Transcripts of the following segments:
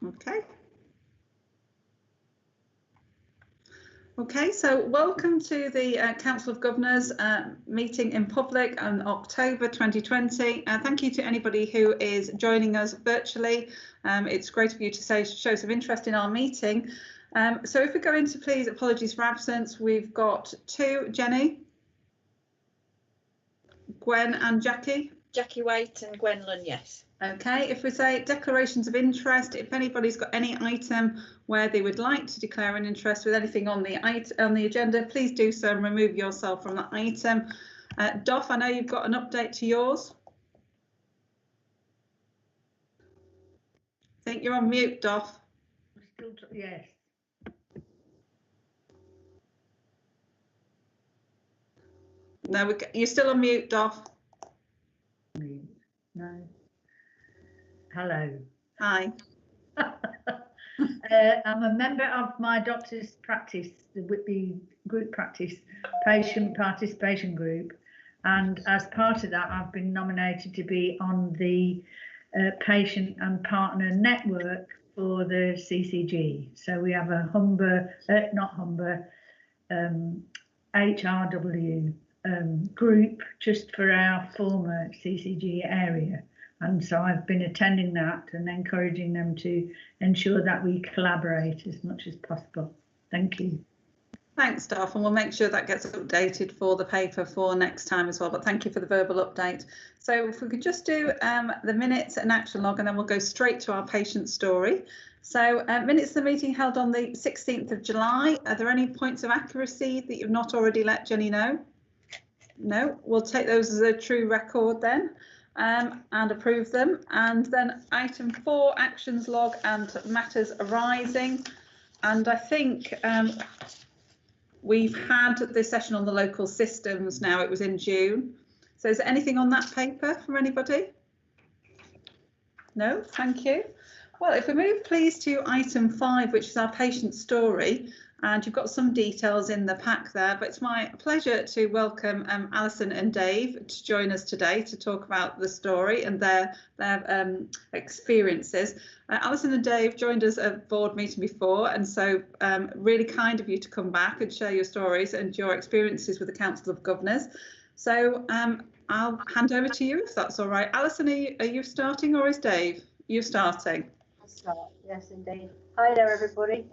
Okay. Okay, so welcome to the Council of Governors meeting in public on October 2020. Thank you to anybody who is joining us virtually. It's great of you to show some interest in our meeting. So if we go into, please, apologies for absence, we've got two, Jenny, Gwen and Jackie. Jackie Waite and Gwen Lunn, yes. Okay, if we say declarations of interest, if anybody's got any item where they would like to declare an interest with anything on the agenda, please do so and remove yourself from that item. Doff, I know you've got an update to yours. I think you're on mute, Doff. Yes. No, you're still on mute, Doff. No. Hello. Hi. I'm a member of my doctor's practice, the group practice patient participation group, and as part of that I've been nominated to be on the patient and partner network for the CCG. So we have a Humber, not Humber, HRW group just for our former CCG area. And so I've been attending that and encouraging them to ensure that we collaborate as much as possible. Thank you. Thanks, Doff, and we'll make sure that gets updated for the paper for next time as well. But thank you for the verbal update. So if we could just do the minutes and action log, and then we'll go straight to our patient story. So minutes of the meeting held on the 16th of July. Are there any points of accuracy that you've not already let Jenny know? No, we'll take those as a true record then. And approve them. And then item 4, actions log and matters arising. And I think we've had this session on the local systems now. It was in June. So is there anything on that paper from anybody? No, thank you. Well, if we move please to item 5, which is our patient story. And you've got some details in the pack there, but it's my pleasure to welcome Alison and Dave to join us today to talk about the story and their experiences. Alison and Dave joined us at a board meeting before, and so really kind of you to come back and share your stories and your experiences with the Council of Governors. So I'll hand over to you if that's all right. Alison, are you starting or is Dave? You're starting. I'll start, yes indeed. Hi there everybody,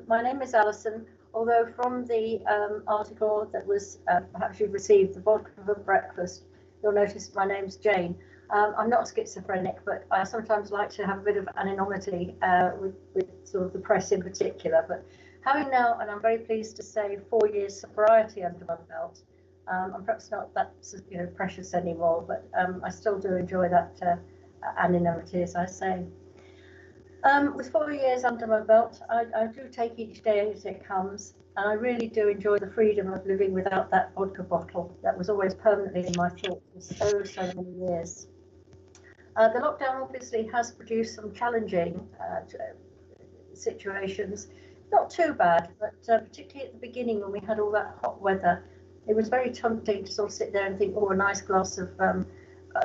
my name is Alison, although from the article that was perhaps you've received, the vodka for breakfast, you'll notice my name's Jane. I'm not schizophrenic, but I sometimes like to have a bit of anonymity with sort of the press in particular, but having now, and I'm very pleased to say, 4 years sobriety under my belt, I'm perhaps not that precious anymore, but I still do enjoy that anonymity, as I say. With 4 years under my belt, I do take each day as it comes, and I really do enjoy the freedom of living without that vodka bottle that was always permanently in my thoughts for so many years. The lockdown obviously has produced some challenging situations, not too bad, but particularly at the beginning when we had all that hot weather, it was very tempting to sort of sit there and think, oh, a nice glass of a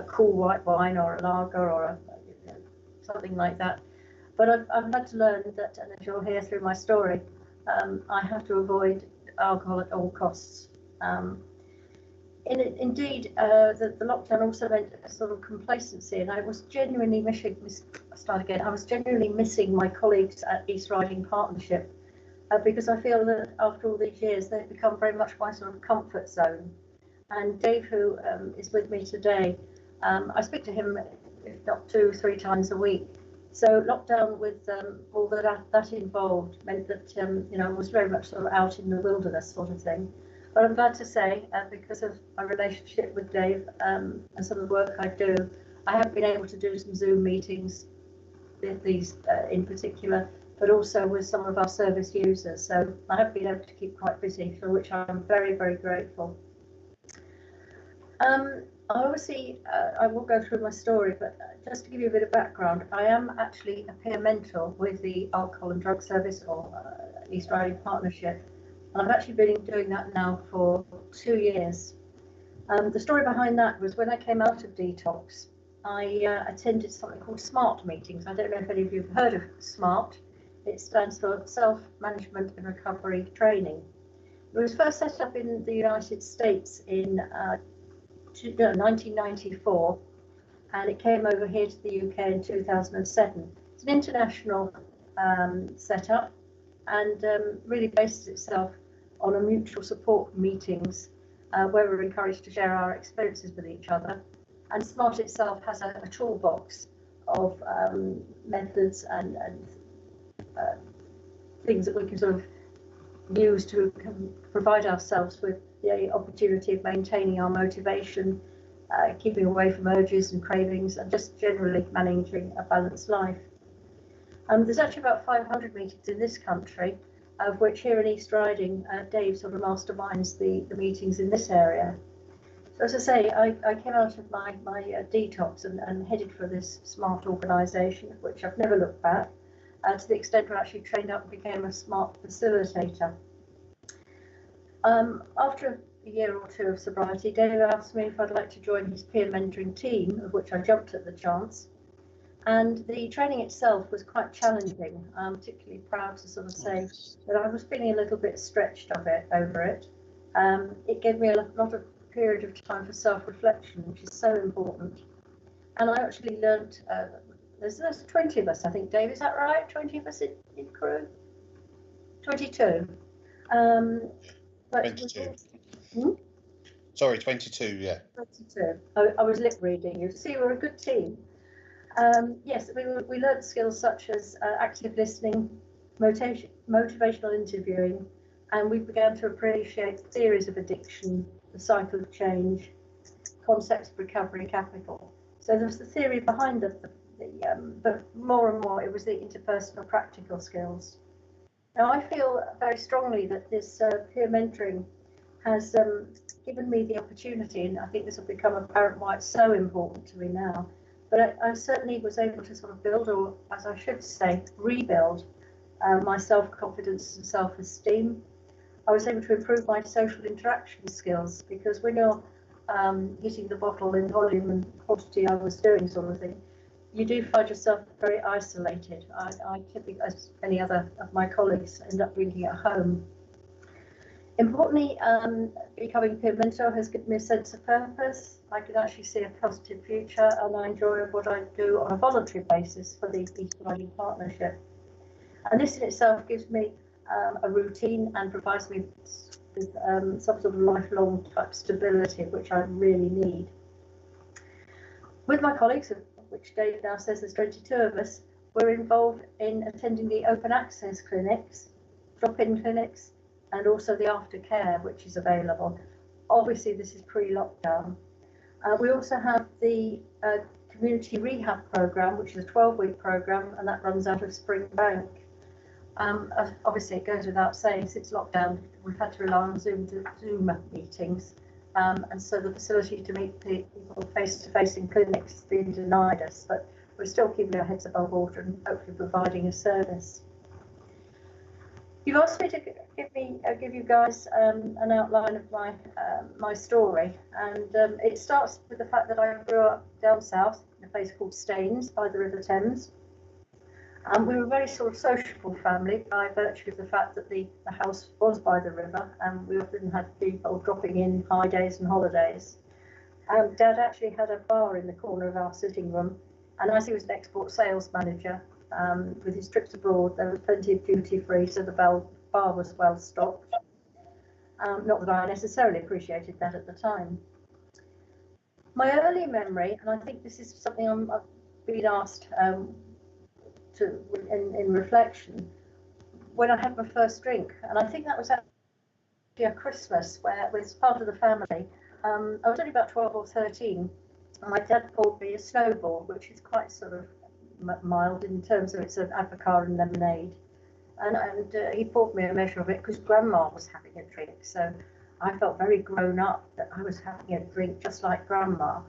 cool white wine or a lager or something like that. But I've had to learn that, and as you'll hear through my story, I have to avoid alcohol at all costs. Indeed, the lockdown also meant a sort of complacency, and I was genuinely missing my colleagues at East Riding Partnership, because I feel that after all these years, they've become very much my sort of comfort zone. And Dave, who is with me today, I speak to him, if not 2 or 3 times a week. So lockdown with all that involved meant that I was very much sort of out in the wilderness sort of thing. But I'm glad to say, because of my relationship with Dave and some of the work I do, I have been able to do some Zoom meetings, these in particular, but also with some of our service users. So I have been able to keep quite busy, for which I'm very, very grateful. Obviously, I will go through my story, but just to give you a bit of background, I am actually a peer mentor with the Alcohol and Drug Service, or East Riding Partnership. And I've actually been doing that now for 2 years. The story behind that was when I came out of detox, I attended something called SMART meetings. I don't know if any of you have heard of SMART. It stands for Self-Management and Recovery Training. It was first set up in the United States in 1994, and it came over here to the UK in 2007. It's an international setup, and really bases itself on a mutual support meetings where we're encouraged to share our experiences with each other. And SMART itself has a toolbox of methods and things that we can sort of use to provide ourselves with the opportunity of maintaining our motivation, keeping away from urges and cravings, and just generally managing a balanced life. There's actually about 500 meetings in this country, of which here in East Riding, Dave sort of masterminds the meetings in this area. So as I say, I came out of my detox and headed for this SMART organisation, which I've never looked back, to the extent where I actually trained up and became a SMART facilitator. After a year or two of sobriety, Dave asked me if I'd like to join his peer mentoring team, of which I jumped at the chance. And the training itself was quite challenging. I'm particularly proud to sort of say that I was feeling a little bit stretched over it. It gave me a lot of period of time for self-reflection, which is so important. And I actually learnt, there's 20 of us, I think, Dave, is that right? 20 of us in crew? 22. 22. Sorry, 22, yeah. 22. I was lip reading you. See, we're a good team. Yes, we learned skills such as active listening, motivational interviewing, and we began to appreciate theories of addiction, the cycle of change, concepts of recovery capital. So there was the theory behind but more and more it was the interpersonal practical skills. Now I feel very strongly that this peer mentoring has given me the opportunity, and I think this will become apparent why it's so important to me now, but I certainly was able to sort of build, or as I should say, rebuild my self-confidence and self-esteem. I was able to improve my social interaction skills, because when you're hitting the bottle in volume and quantity I was doing sort of thing, you do find yourself very isolated. I typically, as any other of my colleagues, end up drinking at home. Importantly, becoming peer mentor has given me a sense of purpose. I can actually see a positive future, and I enjoy what I do on a voluntary basis for the East Riding Partnership. And this in itself gives me a routine and provides me with some sort of lifelong type stability, which I really need. With my colleagues, which Dave now says there's 22 of us, we're involved in attending the open access clinics, drop-in clinics, and also the aftercare, which is available. Obviously, this is pre-lockdown. We also have the community rehab program, which is a 12-week program, and that runs out of Springbank. Obviously, it goes without saying, since lockdown, we've had to rely on Zoom meetings, and so the facility to meet people face-to-face in clinics has been denied us, but we're still keeping our heads above water and hopefully providing a service. You've asked me to give you guys an outline of my story, and it starts with the fact that I grew up down south in a place called Staines by the River Thames. We were a very sort of sociable family by virtue of the fact that the house was by the river, and we often had people dropping in high days and holidays. Dad actually had a bar in the corner of our sitting room, and as he was an export sales manager, with his trips abroad, there was plenty of duty free, so the bar was well stocked. Not that I necessarily appreciated that at the time. My early memory, and I think this is something I've been asked in reflection, when I had my first drink, and I think that was actually a Christmas where, with part of the family, I was only about 12 or 13, and my dad bought me a snowball, which is quite sort of mild in terms of it's an avocado and lemonade, and he bought me a measure of it because Grandma was having a drink, so I felt very grown up that I was having a drink just like Grandma.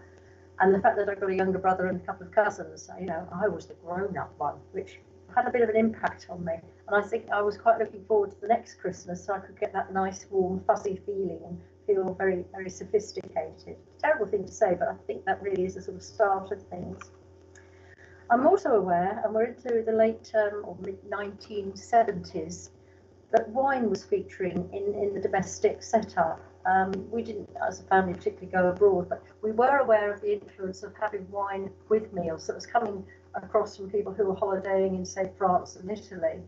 And the fact that I've got a younger brother and a couple of cousins, you know, I was the grown-up one, which had a bit of an impact on me. And I think I was quite looking forward to the next Christmas so I could get that nice, warm, fuzzy feeling and feel very, very sophisticated. Terrible thing to say, but I think that really is the sort of start of things. I'm also aware, and we're into the late or mid-1970s, that wine was featuring in the domestic setup. We didn't, as a family, particularly go abroad, but we were aware of the influence of having wine with meals. So it was coming across from people who were holidaying in, say, France and Italy.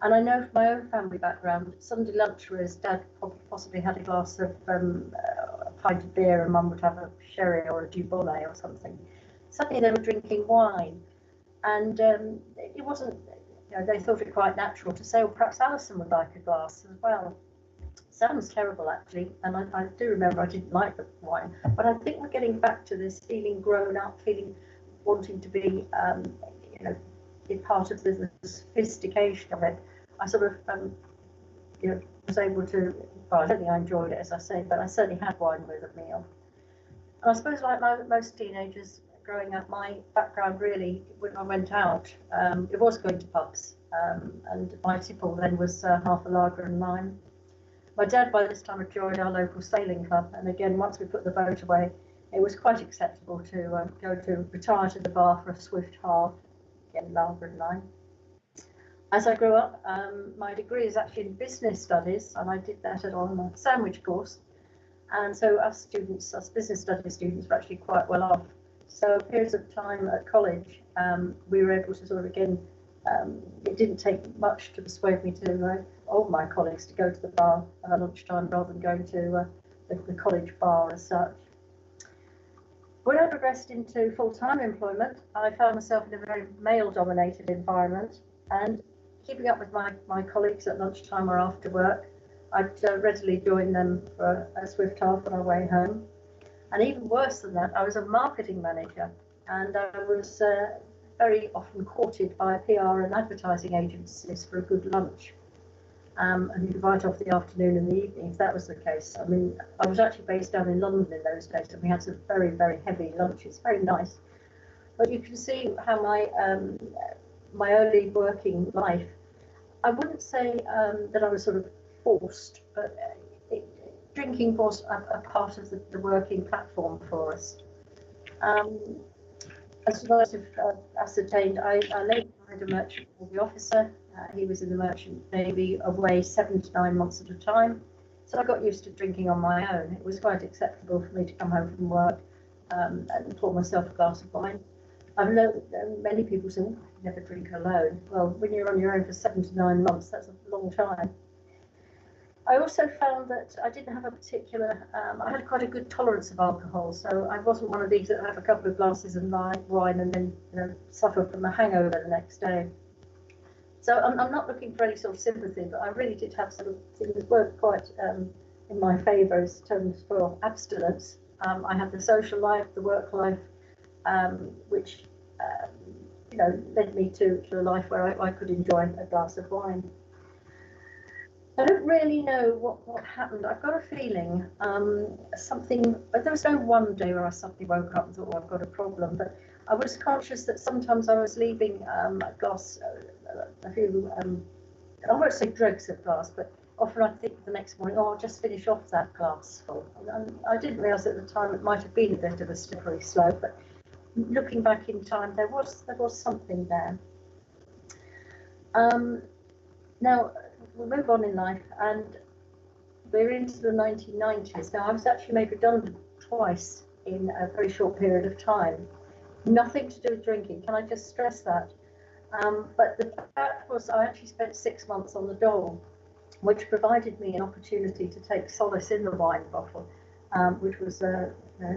And I know from my own family background, Sunday lunch was Dad possibly had a glass of a pint of beer, and Mum would have a sherry or a Dubonnet or something. Suddenly they were drinking wine, and it wasn't, you know, they thought it quite natural to say, well, perhaps Alison would like a glass as well. Sounds terrible, actually, and I do remember I didn't like the wine, but I think we're getting back to this feeling grown up, feeling wanting to be, you know, be part of the sophistication of it. I sort of, you know, was able to, well, I don't think I enjoyed it, as I say, but I certainly had wine with a meal. And I suppose, like most teenagers growing up, my background really, when I went out, it was going to pubs, and my tipple then was half a lager and lime. My dad, by this time, had joined our local sailing club, and again, once we put the boat away, it was quite acceptable to retire to the bar for a swift half, again, lager and lime. As I grew up, my degree is actually in business studies, and I did that on a sandwich course. And so us business studies students, were actually quite well off. So periods of time at college, we were able to sort of, again, it didn't take much to persuade me to all my colleagues to go to the bar at lunchtime rather than going to the college bar as such. When I progressed into full-time employment, I found myself in a very male-dominated environment, and keeping up with my colleagues at lunchtime or after work, I'd readily join them for a swift half on our way home. And even worse than that, I was a marketing manager, and I was very often courted by PR and advertising agencies for a good lunch. And you'd write off the afternoon and the evening if that was the case. I mean, I was actually based down in London in those days, and we had some very, very heavy lunches, very nice. But you can see how my early working life, I wouldn't say that I was sort of forced, but drinking was a part of the working platform for us. As you guys have ascertained, I later married a merchant navy officer. He was in the merchant navy, away 7 to 9 months at a time. So I got used to drinking on my own. It was quite acceptable for me to come home from work and pour myself a glass of wine. I've known many people say, oh, I never drink alone. Well, when you're on your own for 7 to 9 months, that's a long time. I also found that I didn't have a particular, I had quite a good tolerance of alcohol, so I wasn't one of these that have a couple of glasses of wine and then, you know, suffer from a hangover the next day. So I'm not looking for any sort of sympathy, but I really did have sort of things that worked quite in my favour as terms for abstinence. I had the social life, the work life, which you know, led me to a life where I could enjoy a glass of wine. I don't really know what happened. I've got a feeling there was no one day where I suddenly woke up and thought, oh, I've got a problem, but I was conscious that sometimes I was leaving a glass, a few, I won't say dregs of glass, but often I'd think the next morning, oh, I'll just finish off that glass full. And I didn't realise at the time it might have been a bit of a slippery slope, but looking back in time, there was something there. Now, we'll move on in life, and we're into the 1990s. Now, I was actually made redundant twice in a very short period of time. Nothing to do with drinking, can I just stress that? But the fact was I actually spent 6 months on the dole, which provided me an opportunity to take solace in the wine bottle, which was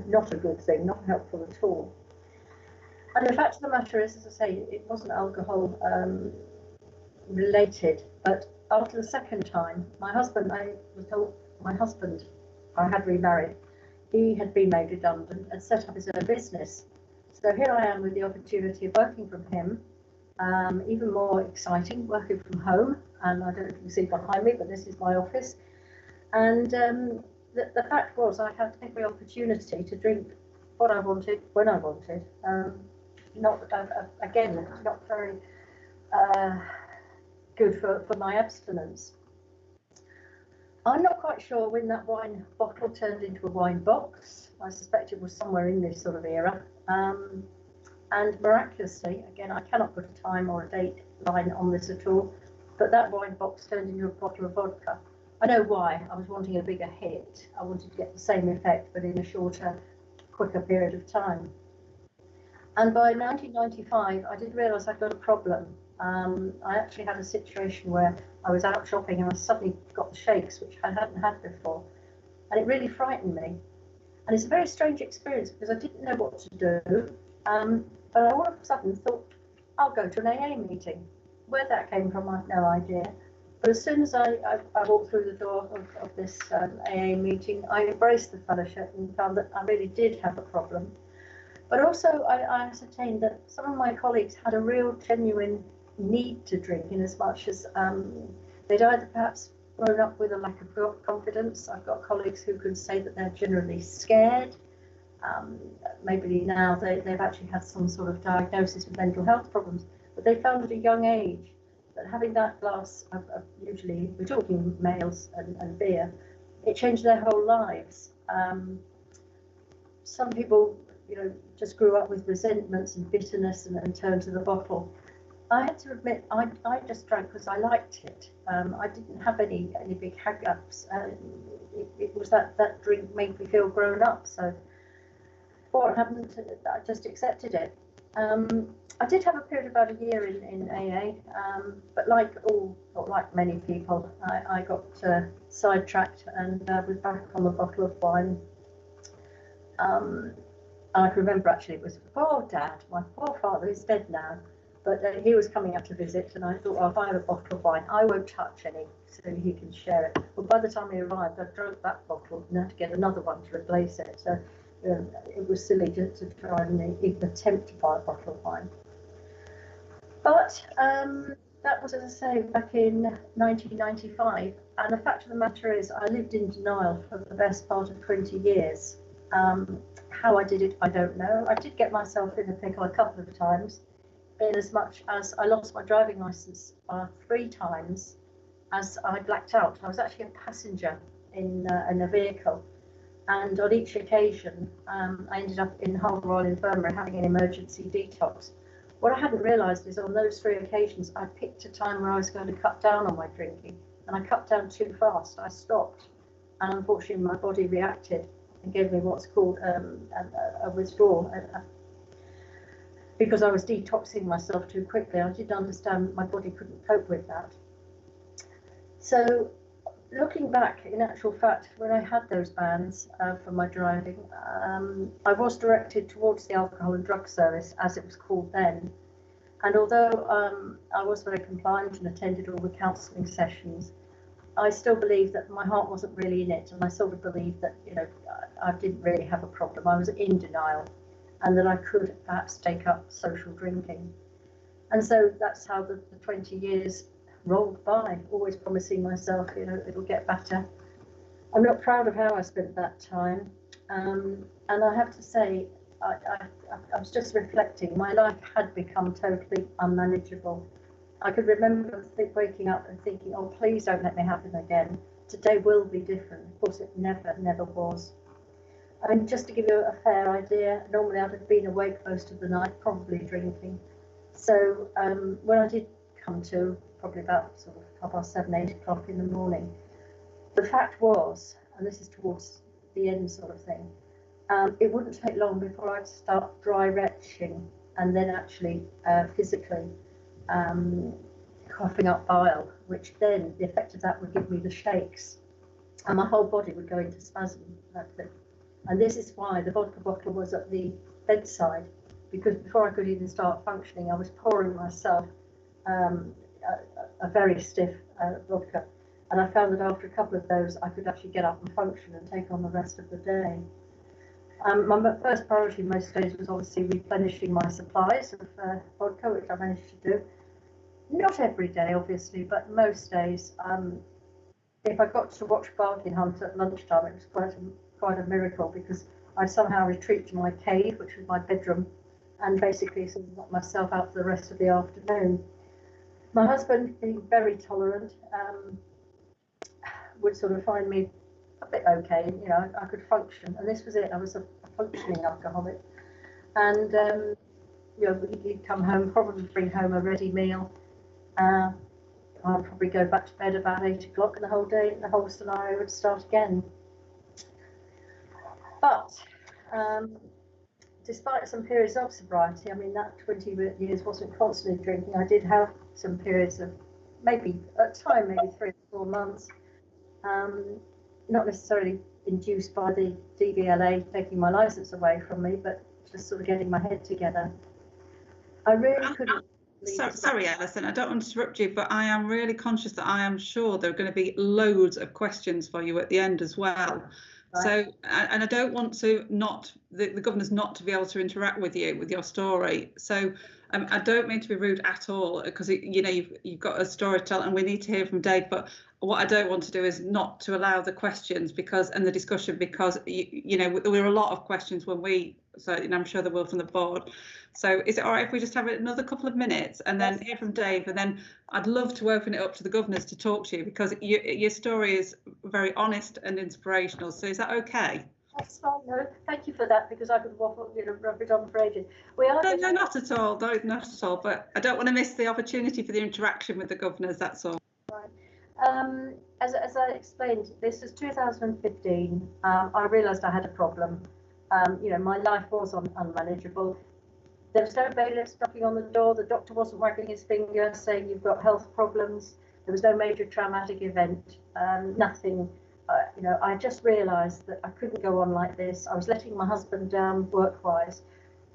not a good thing, not helpful at all. And the fact of the matter is, as I say, it wasn't alcohol related, but after the second time, my husband, I had remarried, he had been made redundant and set up his own business. So here I am with the opportunity of working from him, even more exciting, working from home. And I don't know if you can see behind me, but this is my office. And the fact was I had every opportunity to drink what I wanted, when I wanted. Again, not very good for my abstinence. I'm not quite sure when that wine bottle turned into a wine box. I suspect it was somewhere in this sort of era. And miraculously, again, I cannot put a time or a date line on this at all, but that wine box turned into a bottle of vodka. I know why. I was wanting a bigger hit. I wanted to get the same effect, but in a shorter, quicker period of time. And by 1995, I did realise I'd got a problem. I actually had a situation where I was out shopping and I suddenly got the shakes, which I hadn't had before. And it really frightened me. And it's a very strange experience because I didn't know what to do. But I all of a sudden thought, I'll go to an AA meeting. Where that came from, I have no idea. But as soon as I walked through the door of this AA meeting, I embraced the fellowship and found that I really did have a problem. But also I ascertained that some of my colleagues had a real genuine need to drink, in as much as they'd either perhaps grown up with a lack of confidence. I've got colleagues who can say that they're generally scared. Maybe now they've actually had some sort of diagnosis with mental health problems, but they found at a young age that having that glass of usually we're talking males and beer, it changed their whole lives. Some people, just grew up with resentments and bitterness and turned to the bottle. I had to admit, I just drank because I liked it. I didn't have any big hang-ups. It was that drink made me feel grown up. So what happened, I just accepted it. I did have a period of about a year in AA, but like many people, I got sidetracked and was back on the bottle of wine. I can remember actually it was poor Dad, my poor father, who's dead now, but he was coming up to visit, and I thought, well, if I have a bottle of wine, I won't touch any, so he can share it. Well, by the time he arrived, I drank that bottle and had to get another one to replace it. So it was silly to try and even attempt to buy a bottle of wine. But that was, as I say, back in 1995. And the fact of the matter is, I lived in denial for the best part of 20 years. How I did it, I don't know. I did get myself in a pickle a couple of times, in as much as I lost my driving licence 3 times as I blacked out. I was actually a passenger in a vehicle. And on each occasion, I ended up in Humber Royal Infirmary having an emergency detox. What I hadn't realised is on those 3 occasions, I picked a time where I was going to cut down on my drinking, and I cut down too fast. I stopped, and unfortunately my body reacted and gave me what's called a withdrawal. Because I was detoxing myself too quickly, I didn't understand my body couldn't cope with that. So looking back, in actual fact, when I had those bans for my driving, I was directed towards the Alcohol and Drug Service, as it was called then. And although I was very compliant and attended all the counselling sessions, I still believed that my heart wasn't really in it, and I sort of believed that, I didn't really have a problem. I was in denial, and that I could perhaps take up social drinking. And so that's how the 20 years rolled by, always promising myself, it'll get better. I'm not proud of how I spent that time. And I have to say, I was just reflecting, my life had become totally unmanageable. I could remember waking up and thinking, oh, please don't let me have it again. Today will be different. Of course, it never was. I mean, just to give you a fair idea, normally I'd have been awake most of the night, probably drinking. So when I did come to, probably about sort of 7:30, 8 o'clock in the morning, the fact was, and this is towards the end sort of thing, it wouldn't take long before I'd start dry retching and then actually physically coughing up bile, which then the effect of that would give me the shakes, and my whole body would go into spasm. And this is why the vodka bottle was at the bedside, because before I could even start functioning, I was pouring myself a very stiff vodka. And I found that after a couple of those, I could actually get up and function and take on the rest of the day. My first priority most days was obviously replenishing my supplies of vodka, which I managed to do. Not every day, obviously, but most days. If I got to watch Bargain Hunt at lunchtime, it was quite a miracle, because I'd somehow retreat to my cave, which was my bedroom, and basically sort of knock myself out for the rest of the afternoon. My husband, being very tolerant, would sort of find me a bit okay. You know, I could function, and this was it. I was a functioning alcoholic, and you know, he'd come home, probably bring home a ready meal. I'd probably go back to bed about 8 o'clock, and the whole day, the whole scenario would start again. But despite some periods of sobriety, I mean, that 20 years wasn't constantly drinking. I did have some periods of maybe, at time, maybe 3 or 4 months, not necessarily induced by the DVLA taking my license away from me, but just sort of getting my head together. I really couldn't. Sorry, Alison, I don't want to interrupt you, but I am really conscious that I am sure there are going to be loads of questions for you at the end as well. Right. So, and I don't want to the governors not to be able to interact with you, with your story. So I don't mean to be rude at all, because you know, you've got a story to tell and we need to hear from Dave, but what I don't want to do is not to allow the questions and the discussion, because you know, there were a lot of questions when and I'm sure there will from the board. So is it all right if we just have another couple of minutes and then hear from Dave, and then I'd love to open it up to the governors to talk to you, because your story is very honest and inspirational. So is that okay? That's fine. No, thank you for that, because I could waffle, you know, rub it on for ages. No, not at all. Not at all. But I don't want to miss the opportunity for the interaction with the governors. That's all. Right. As I explained, this is 2015. I realised I had a problem. You know, my life was unmanageable. There was no bailiffs knocking on the door. The doctor wasn't wagging his finger saying you've got health problems. There was no major traumatic event. Nothing. You know, I just realised that I couldn't go on like this. I was letting my husband down work-wise.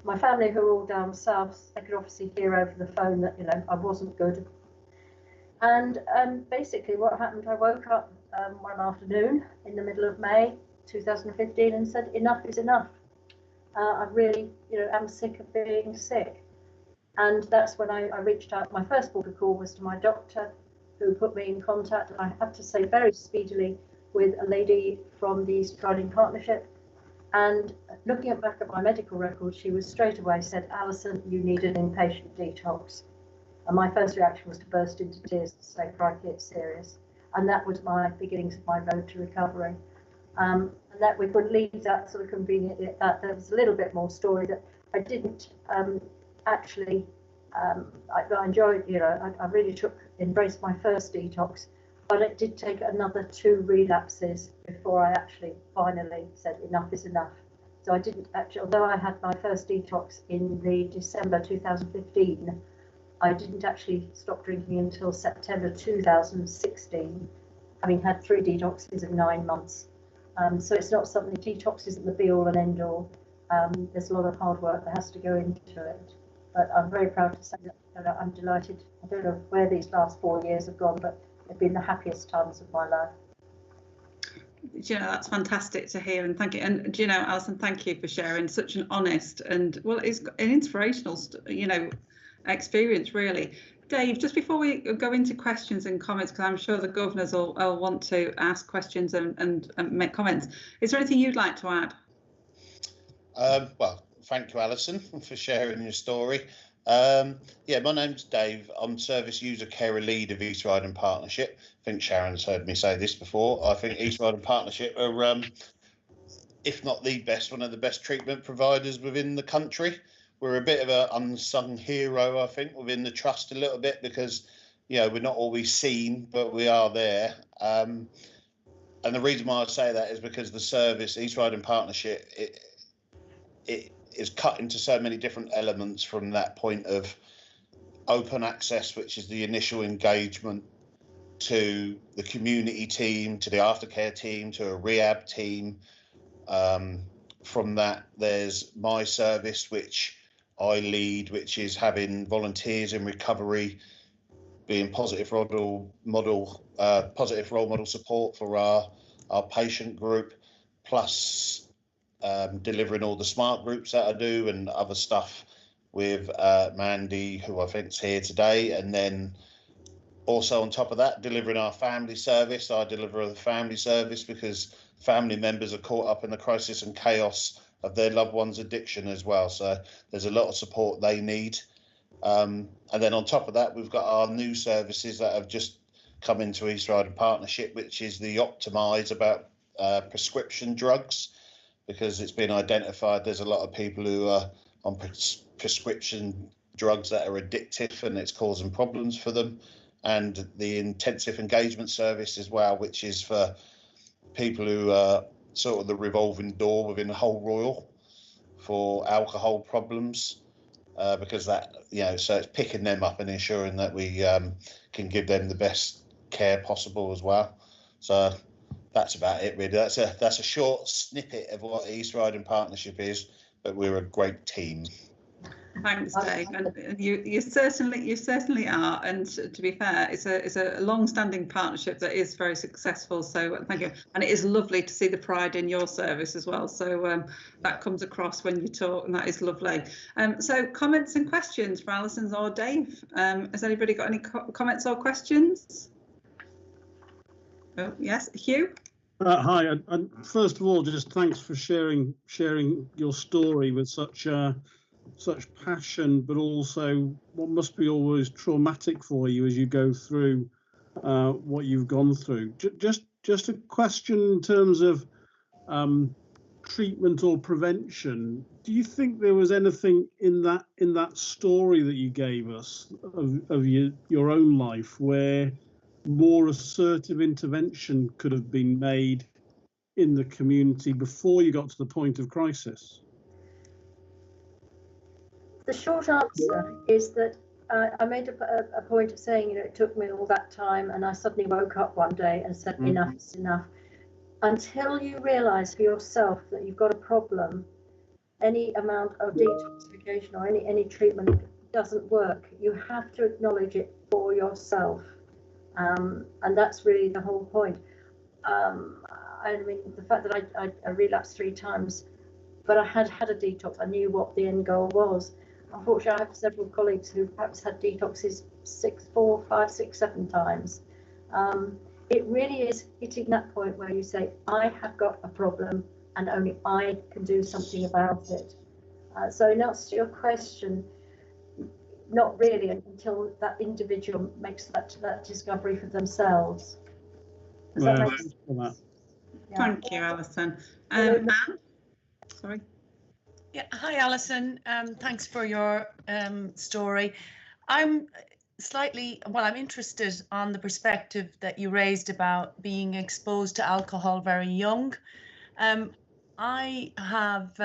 My family, who were all down south, they could obviously hear over the phone that, you know, I wasn't good. And basically what happened, I woke up one afternoon in the middle of May 2015 and said, enough is enough. I really, you know, am sick of being sick. And that's when I reached out. My first port of call was to my doctor, who put me in contact, I have to say very speedily, with a lady from the East Riding Partnership. And looking back at my medical record, she was straight away said, Alison, you need an inpatient detox. And my first reaction was to burst into tears and say, crikey, it's serious. And that was my beginnings of my road to recovery. And that we could leave that sort of conveniently at that. There was a little bit more story that I didn't actually, I enjoyed, you know, I really embraced my first detox, but it did take another 2 relapses before I actually finally said enough is enough. So I didn't actually, although I had my first detox in the December 2015, I didn't actually stop drinking until September 2016, having had 3 detoxes in 9 months. So it's not something, detox isn't the be all and end all. There's a lot of hard work that has to go into it. But I'm very proud to say that I'm delighted. I don't know where these last 4 years have gone, but they've been the happiest times of my life. You know, that's fantastic to hear, and thank you. And you know, Alison, thank you for sharing such an honest and, well, it's an inspirational, you know, experience, really. Dave, just before we go into questions and comments, because I'm sure the governors will want to ask questions and make comments, is there anything you'd like to add? Well, thank you, Alison, for sharing your story. Yeah, my name's Dave. I'm Service User Carer Lead of East Riding Partnership. I think Sharon's heard me say this before. I think East Riding Partnership are, if not the best, one of the best treatment providers within the country. We're a bit of an unsung hero, I think, within the trust a little bit, because, you know, we're not always seen, but we are there. And the reason why I say that is because the service, East Riding Partnership, it is cut into so many different elements, from that point of open access, which is the initial engagement, to the community team, to the aftercare team, to a rehab team. From that, there's my service, which I lead, which is having volunteers in recovery, being positive role model support for our patient group, plus delivering all the smart groups that I do and other stuff with Mandy, who I think's here today. And then also on top of that, delivering our family service. I deliver the family service because family members are caught up in the crisis and chaos of their loved one's addiction as well. So there's a lot of support they need. And then on top of that, we've got our new services that have just come into East Riding Partnership, which is the optimise about prescription drugs, because it's been identified there's a lot of people who are on prescription drugs that are addictive and it's causing problems for them. And the intensive engagement service as well, which is for people who are sort of the revolving door within the whole Royal for alcohol problems, because that, so it's picking them up and ensuring that we can give them the best care possible as well. So that's about it, really. That's a short snippet of what East Riding Partnership is, but we're a great team. Thanks, Dave. And you certainly are. And to be fair, it's a long-standing partnership that is very successful. So thank you. And it is lovely to see the pride in your service as well. So that comes across when you talk, and that is lovely. So comments and questions for Alison or Dave. Has anybody got any comments or questions? Oh, yes, Hugh. Hi, and first of all, just thanks for sharing your story with such passion, but also what must be always traumatic for you as you go through what you've gone through. Just a question in terms of treatment or prevention. Do you think there was anything in that story that you gave us of your own life where more assertive intervention could have been made in the community before you got to the point of crisis? The short answer is that I made a point of saying, it took me all that time, and I suddenly woke up one day and said, enough is enough. Until you realise for yourself that you've got a problem, any amount of detoxification or any treatment doesn't work. You have to acknowledge it for yourself. And that's really the whole point. I mean, the fact that I relapsed 3 times, but I had a detox. I knew what the end goal was. Unfortunately, I have several colleagues who perhaps had detoxes 4, 5, 6, 7 times. It really is hitting that point where you say, I have got a problem and only I can do something about it. So in answer to your question, not really until that individual makes that discovery for themselves. Does that make sense? Yeah. Thank you, Alison. Anne? Sorry. Yeah. Hi, Alison. Thanks for your story. I'm interested on the perspective that you raised about being exposed to alcohol very young. I have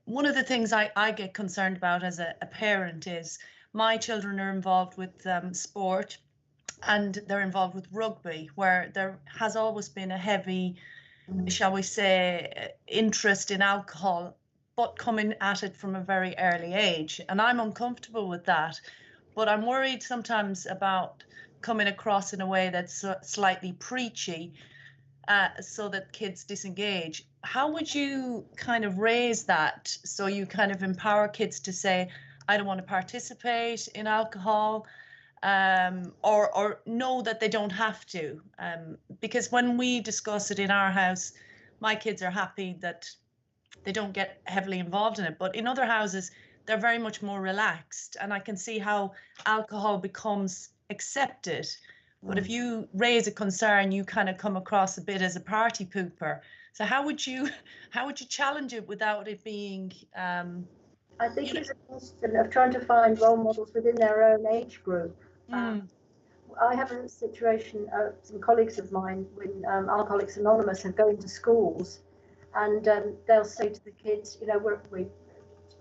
one of the things I get concerned about as a parent is my children are involved with sport, and they're involved with rugby, where there has always been a heavy, shall we say, interest in alcohol, but coming at it from a very early age. And I'm uncomfortable with that, but I'm worried sometimes about coming across in a way that's slightly preachy, so that kids disengage. How would you kind of raise that so you kind of empower kids to say, I don't want to participate in alcohol, or know that they don't have to? Because when we discuss it in our house, my kids are happy that they don't get heavily involved in it. But in other houses, they're very much more relaxed. And I can see how alcohol becomes accepted. But if you raise a concern, you kind of come across a bit as a party pooper. So how would you challenge it without it being I think it's a question of trying to find role models within their own age group. I have a situation, some colleagues of mine, when Alcoholics Anonymous have go into schools, and they'll say to the kids,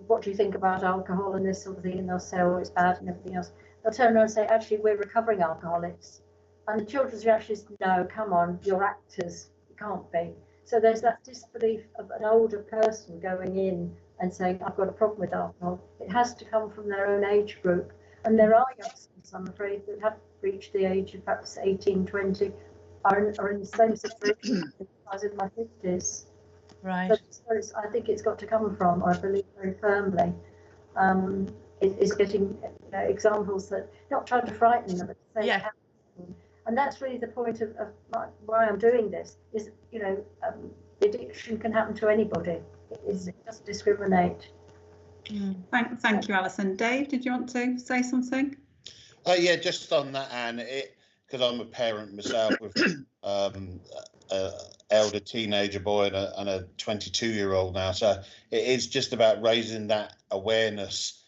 what do you think about alcohol and this sort of thing? And they'll say, oh, it's bad and everything else. They'll turn around and say, actually, we're recovering alcoholics. And the children's reaction is, no, come on, you're actors. You can't be. So there's that disbelief of an older person going in and saying, I've got a problem with alcohol. It has to come from their own age group. And there are youngsters, I'm afraid, that have reached the age of perhaps 18, 20, are in the same situation as I was in my 50s. right? So I think it's got to come from, or I believe very firmly, is getting examples that, not trying to frighten them, but to say, Yeah. And that's really the point of why I'm doing this, is, addiction can happen to anybody. It doesn't discriminate. Thank you, Alison. Dave, did you want to say something? Yeah, just on that, Anne. because I'm a parent myself with a elder teenager boy and a 22-year-old now, so it is just about raising that awareness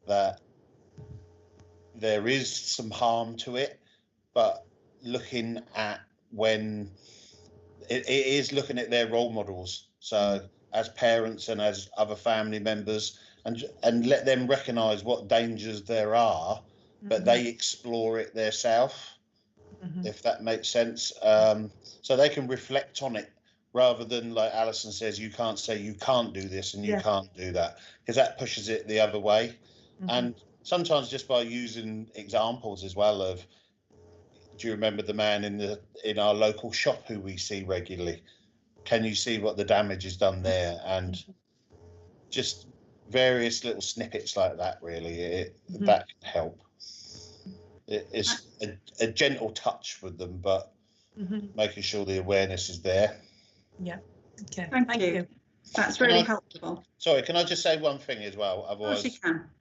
that there is some harm to it, but looking at when it is looking at their role models, so as parents and as other family members, and let them recognize what dangers there are, but they explore it themselves, if that makes sense, so they can reflect on it rather than, like Alison says, you can't say you can't do this and you can't do that, because that pushes it the other way. And sometimes just by using examples as well of, do you remember the man in our local shop who we see regularly? Can you see what the damage is done there? And just various little snippets like that, really, that can help. It's a gentle touch with them, but making sure the awareness is there. Yeah. Okay. Thank you. That's really helpful. Sorry, can I just say one thing as well? Otherwise,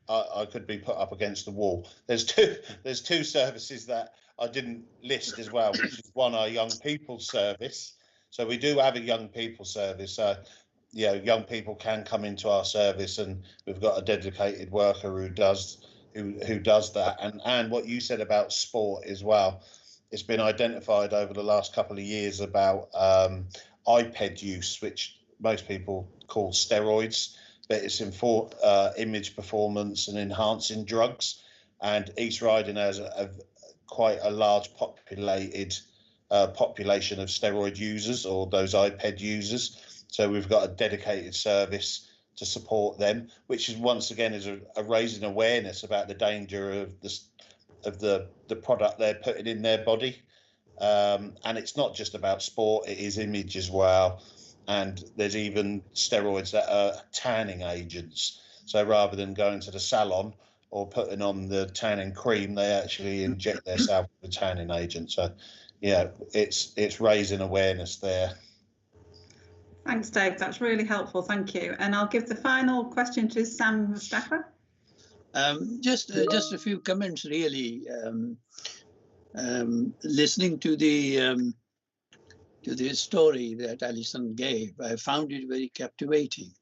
I could be put up against the wall. There's two services that I didn't list as well, which is one, our young people service. So we do have a young people service. So, you know, young people can come into our service, and we've got a dedicated worker who does that. And what you said about sport as well, it's been identified over the last couple of years about iPad use, which most people call steroids, but it's in image performance and enhancing drugs. And East Riding has quite a large population of steroid users, or those iPad users. So we've got a dedicated service to support them, which is once again is a raising awareness about the danger of the product they're putting in their body. And it's not just about sport, it is image as well. And there's even steroids that are tanning agents. So rather than going to the salon or putting on the tanning cream, they actually inject themselves with a tanning agent. So, yeah, it's raising awareness there. Thanks, Dave. That's really helpful. Thank you. And I'll give the final question to Sam Mustafa. Just a few comments, really. Listening to the story that Alison gave, I found it very captivating,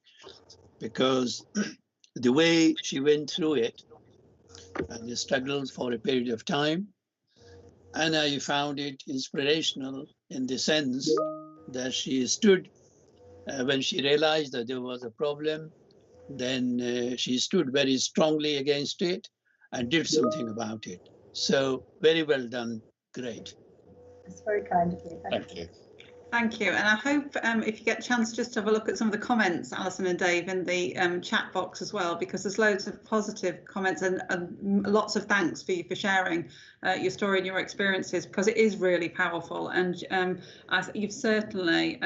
because the way she went through it and the struggles for a period of time, and I found it inspirational in the sense that she stood when she realized that there was a problem, then she stood very strongly against it and did something about it. So very well done. Great. That's very kind of you. Thank you. Thank you. And I hope if you get a chance, just to have a look at some of the comments, Alison and Dave, in the chat box as well, because there's loads of positive comments and lots of thanks for you for sharing your story and your experiences, because it is really powerful. And you've certainly,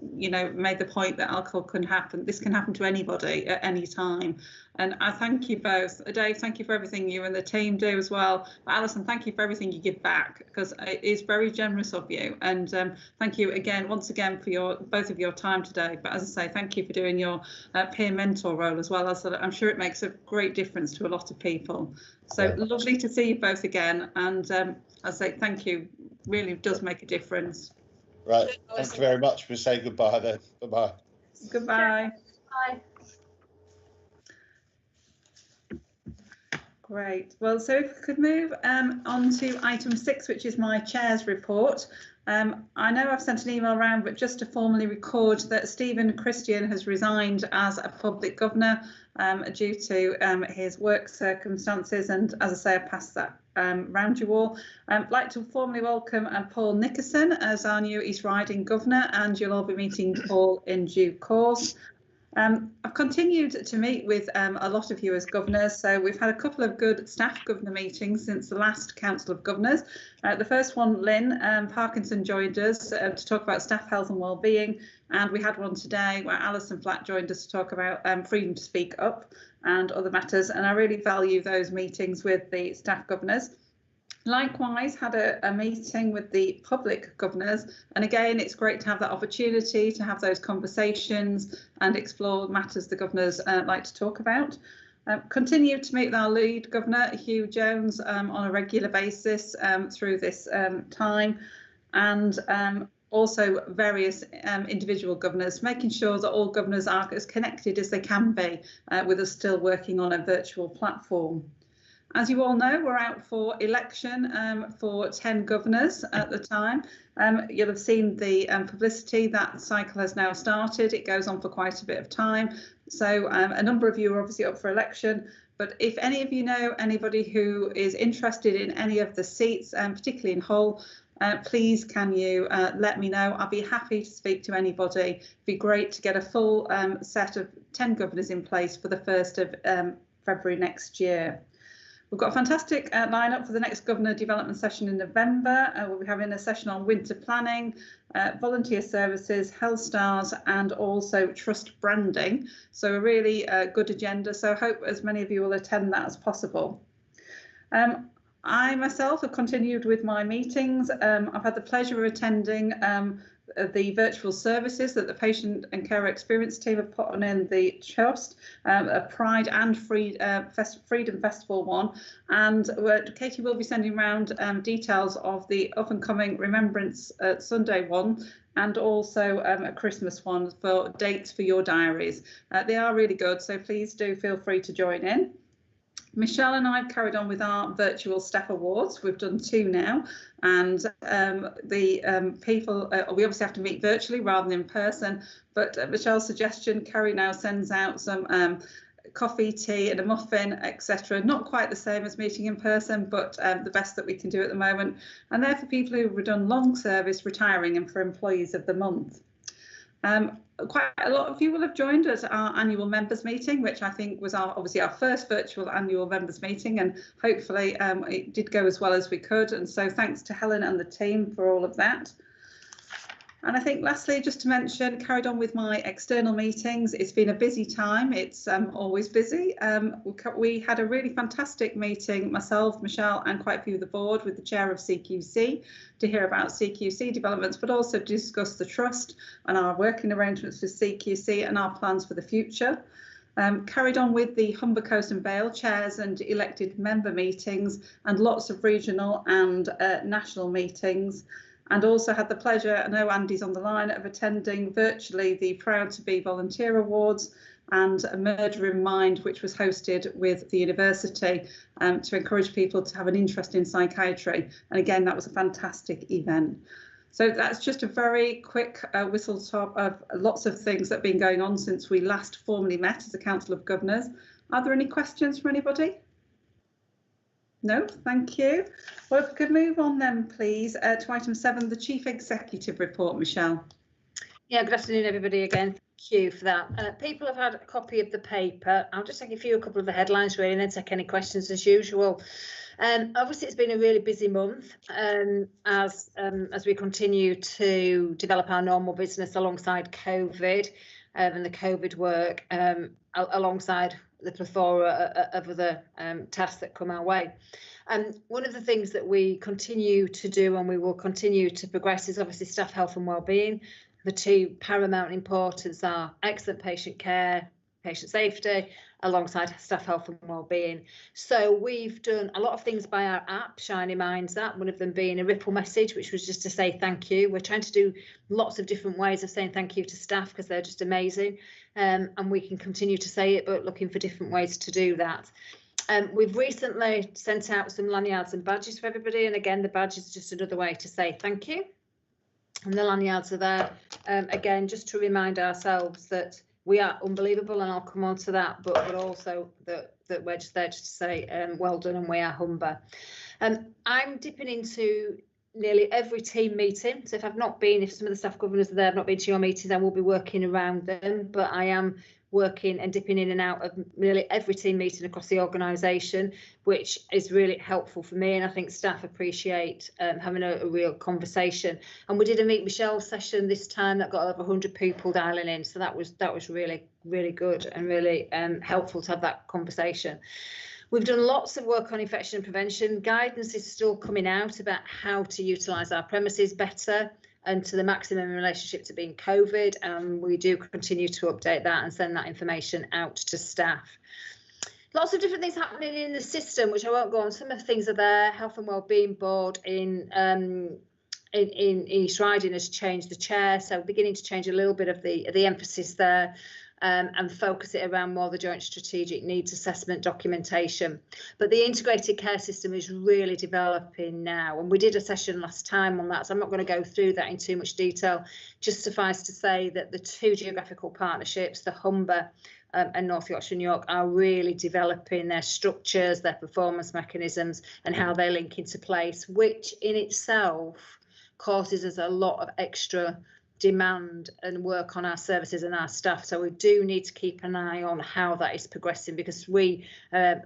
made the point that alcohol can happen. This can happen to anybody at any time. And I thank you both. Dave, thank you for everything you and the team do as well. But Alison, thank you for everything you give back, because it is very generous of you. And thank you once again for both of your time today. But as I say, thank you for doing your peer mentor role as well. I'm sure it makes a great difference to a lot of people. So lovely to see you both again. And as I say, thank you. Really does make a difference. Right. Thank you very much. We'll say goodbye then. Bye-bye. Goodbye. Bye. Great. Well, so if we could move on to item 6, which is my chair's report. I know I've sent an email around, but just to formally record that Stephen Christian has resigned as a public governor due to his work circumstances. And as I say, I passed that round you all. I'd like to formally welcome Paul Nickerson as our new East Riding governor, and you'll all be meeting Paul in due course. I've continued to meet with a lot of you as governors, so we've had a couple of good staff governor meetings since the last Council of Governors. The first one, Lynn Parkinson joined us to talk about staff health and wellbeing, and we had one today where Alison Flatt joined us to talk about freedom to speak up and other matters, and I really value those meetings with the staff governors. Likewise, had a meeting with the public governors, and again, it's great to have that opportunity to have those conversations and explore matters the governors like to talk about. Continue to meet with our lead governor, Hugh Jones, on a regular basis through this time, and also various individual governors, making sure that all governors are as connected as they can be, with us still working on a virtual platform. As you all know, we're out for election for 10 governors at the time. You'll have seen the publicity. That cycle has now started. It goes on for quite a bit of time. So a number of you are obviously up for election. But if any of you know anybody who is interested in any of the seats, particularly in Hull, please can you let me know. I'll be happy to speak to anybody. It'd be great to get a full set of 10 governors in place for the 1st of February next year. We've got a fantastic lineup for the next Governor Development Session in November. We'll be having a session on winter planning, volunteer services, Health Stars, and also trust branding. So a really good agenda. So I hope as many of you will attend that as possible. I myself have continued with my meetings. I've had the pleasure of attending the virtual services that the Patient and Care Experience team have put on in the Trust, a Pride and Freedom Festival one, and Katie will be sending around details of the up and coming Remembrance Sunday one, and also a Christmas one for dates for your diaries. They are really good, so please do feel free to join in. Michelle and I have carried on with our virtual staff awards. We've done 2 now, and the people, we obviously have to meet virtually rather than in person, but Michelle's suggestion, Kerry now sends out some coffee, tea and a muffin, etc. Not quite the same as meeting in person, but the best that we can do at the moment. And they're for people who have done long service, retiring, and for employees of the month. Quite a lot of you will have joined at our annual members meeting, which I think was obviously our first virtual annual members meeting, and hopefully it did go as well as we could. And so thanks to Helen and the team for all of that. And I think lastly, just to mention, carried on with my external meetings. It's been a busy time. It's always busy. We had a really fantastic meeting, myself, Michelle, and quite a few of the board with the chair of CQC to hear about CQC developments, but also to discuss the trust and our working arrangements with CQC and our plans for the future. Carried on with the Humber, Coast and Vale chairs and elected member meetings, and lots of regional and national meetings. And also had the pleasure, I know Andy's on the line, of attending virtually the Proud to Be Volunteer Awards and a Murder in Mind, which was hosted with the university to encourage people to have an interest in psychiatry. And again, that was a fantastic event. So that's just a very quick whistle top of lots of things that have been going on since we last formally met as a Council of Governors. Are there any questions from anybody? No, thank you. Well, if we could move on then, please, to item 7, the Chief Executive Report, Michelle. Yeah, good afternoon, everybody, again. Thank you for that. People have had a copy of the paper. I'll just take a couple of the headlines, really, and then take any questions as usual. Obviously, it's been a really busy month as we continue to develop our normal business alongside COVID and the COVID work, alongside the plethora of other tasks that come our way. And one of the things that we continue to do and we will continue to progress is obviously staff health and wellbeing. The 2 paramount importance are excellent patient care, patient safety, alongside staff health and wellbeing. So we've done a lot of things by our app, Shiny Minds app, one of them being a ripple message, which was just to say thank you. We're trying to do lots of different ways of saying thank you to staff because they're just amazing. And we can continue to say it, but looking for different ways to do that. We've recently sent out some lanyards and badges for everybody. And again, the badge is just another way to say thank you. And the lanyards are there, again, just to remind ourselves that we are unbelievable, and I'll come on to that, but also that we're just there just to say well done and we are Humber. I'm dipping into nearly every team meeting, so if some of the staff governors are there, I've not been to your meetings, I will be working around them, but I am working and dipping in and out of nearly every team meeting across the organisation, which is really helpful for me, and I think staff appreciate having a real conversation. And we did a Meet Michelle session this time that got over 100 people dialing in, so that was really good and really helpful to have that conversation. We've done lots of work on infection prevention. Guidance is still coming out about how to utilise our premises better and to the maximum in relationship to being COVID, and we do continue to update that and send that information out to staff. Lots of different things happening in the system, which I won't go on. Some of the things are there. Health and Wellbeing Board in East Riding has changed the chair, so beginning to change a little bit of the emphasis there. And focus it around more the joint strategic needs assessment documentation. But the integrated care system is really developing now, and we did a session last time on that, so I'm not going to go through that in too much detail. Just suffice to say that the 2 geographical partnerships, the Humber and North Yorkshire and York, are really developing their structures, their performance mechanisms, and how they link into place, which in itself causes us a lot of extra demand and work on our services and our staff. So we do need to keep an eye on how that is progressing, because we